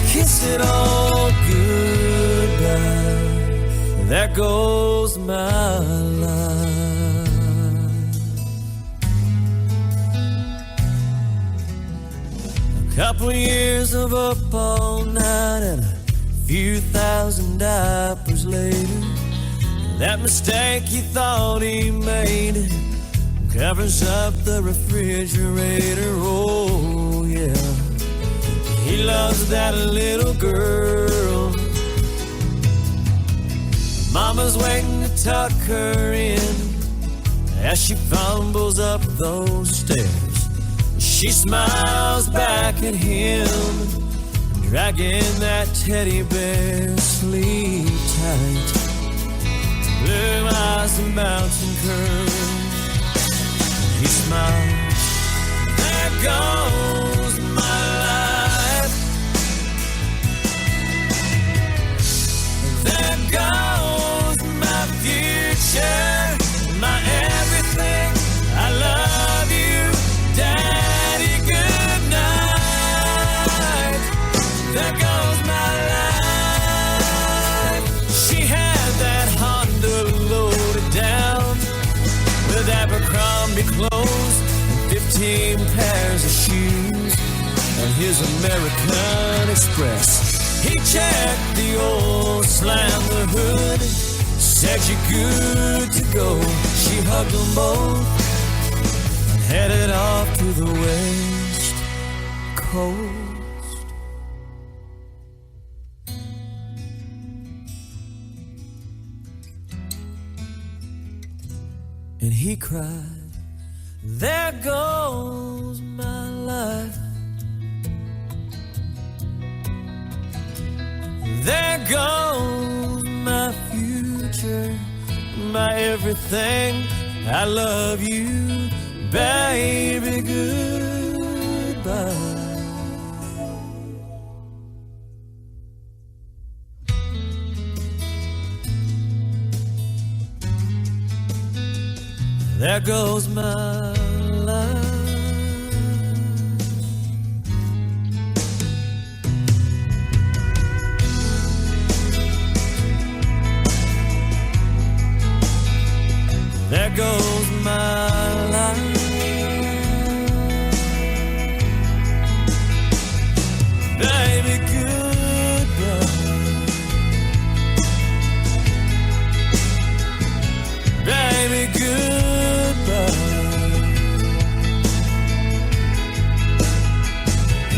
kiss it all goodbye. There goes my life. A couple years of up all night and a few thousand diapers later, that mistake he thought he made covers up the refrigerator. Oh yeah, he loves that little girl. Mama's waiting to tuck her in as she fumbles up those stairs. She smiles back at him, dragging that teddy bear. Sleep tight, blue eyes and mountain curls. He smiles, there goes my life. There goes my future, my everything. I love you, Daddy, good night. There goes my life. She had that Honda loaded down with Abercrombie clothes and 15 pairs of shoes and his American Express. He checked the old slam the hood, said you're good to go. She hugged them both and headed off to the West Coast. And he cried, there goes my life. There goes my future, my everything. I love you, baby, goodbye. There goes my life. There goes my life. Baby, goodbye. Baby, goodbye.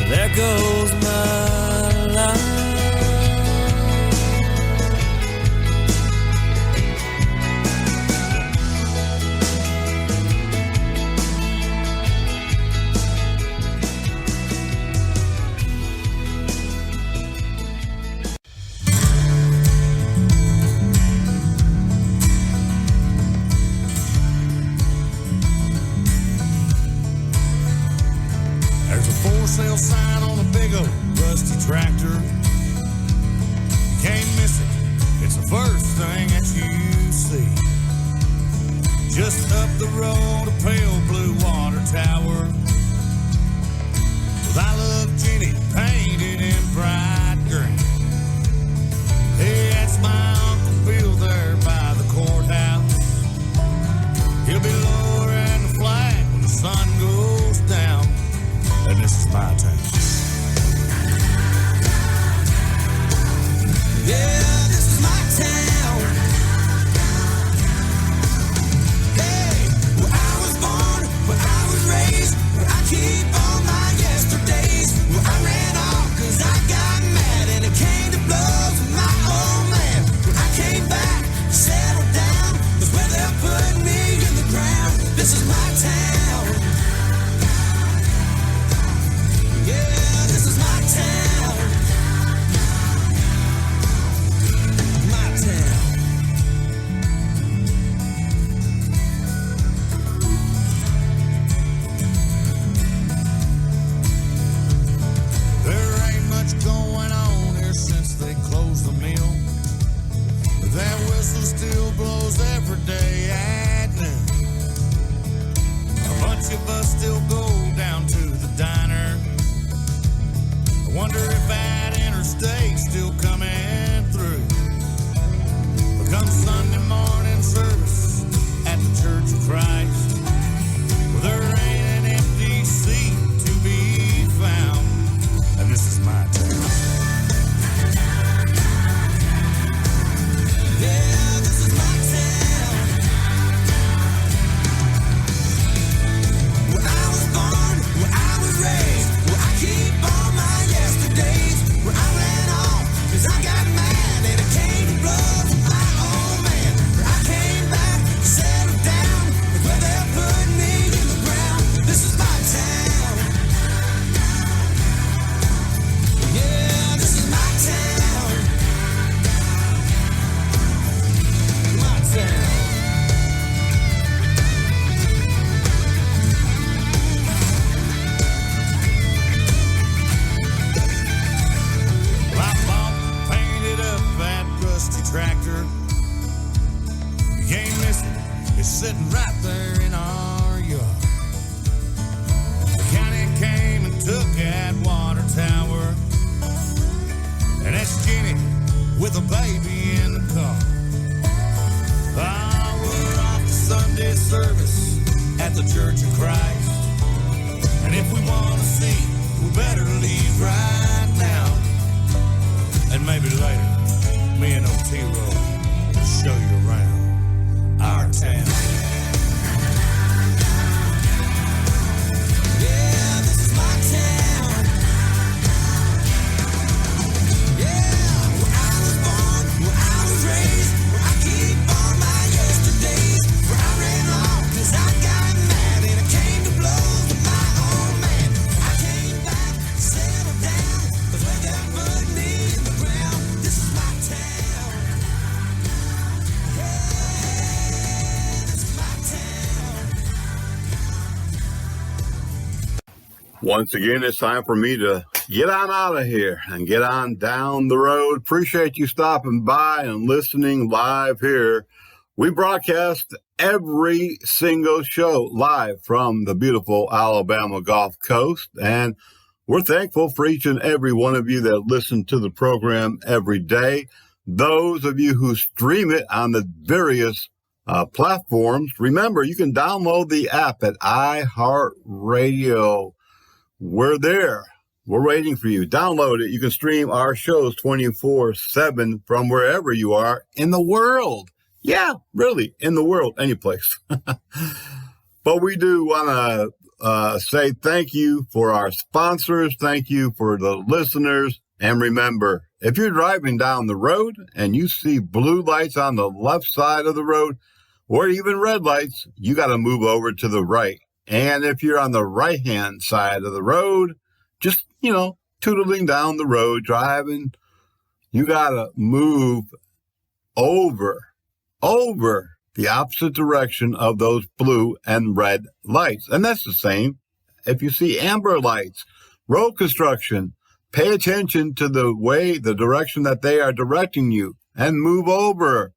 There goes my life. Sale sign on a big old rusty tractor. You can't miss it, it's the first thing that you see. Just up the road, a pale blue water tower with I Love Jenny painted in bright green. Hey, that's my Uncle Bill there by the courthouse. He'll be lowering the flag when the sun goes down. And this is my town. much going on here since they closed the mill. But that whistle still blows every day at noon. A bunch of us still go down to the diner. I wonder if that interstate's still coming through. But come Sunday morning service at the Church of Christ, well, there ain't an empty seat to be found. And this is my town. Yeah, this is my town. Where I was born, where I was raised, where I keep all my yesterdays, where I ran off 'cause I got mad and it came to blood with my old man. Where I came back, settled down, where they put me in the ground. This is my town. Yeah, this is my town. My town. Well, I bought, painted up that rusty tractor. You ain't missing, it's sitting right there in our yard. The county came and took that water tower, and that skinny with a baby in the car. Ah, we're off to Sunday service at the Church of Christ. And if we want to see, we better leave right now. And maybe later, me and Otero will show you around our town. Yeah, this is my town. Yeah, where I was born, where I was raised, where I keep all my yesterdays, where I ran off 'cause I got mad and it came to blows with my old man. I came back, settled down, but where they put me in the ground. This is my town. Yeah, this is my town. Once again, it's time for me to get on out of here and get on down the road. Appreciate you stopping by and listening live here. We broadcast every single show live from the beautiful Alabama Gulf Coast, and we're thankful for each and every one of you that listen to the program every day. Those of you who stream it on the various platforms, remember, you can download the app at iHeartRadio. We're there. We're waiting for you. Download it. You can stream our shows 24/7 from wherever you are in the world. Yeah, really, in the world, any place. But we do want to say thank you for our sponsors. Thank you for the listeners. And remember, if you're driving down the road and you see blue lights on the left side of the road, or even red lights, you got to move over to the right. And if you're on the right-hand side of the road, just, tootling down the road, driving, you got to move over the opposite direction of those blue and red lights. And that's the same if you see amber lights, road construction. Pay attention to the direction that they are directing you and move over.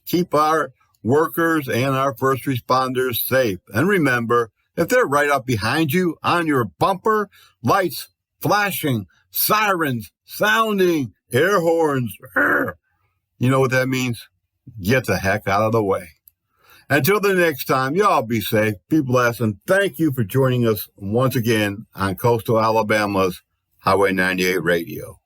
Keep our workers and our first responders safe. And remember, if they're right up behind you on your bumper, lights flashing, sirens sounding, air horns, you know what that means? Get the heck out of the way. Until the next time, y'all be safe, be blessed, and thank you for joining us once again on Coastal Alabama's Highway 98 Radio.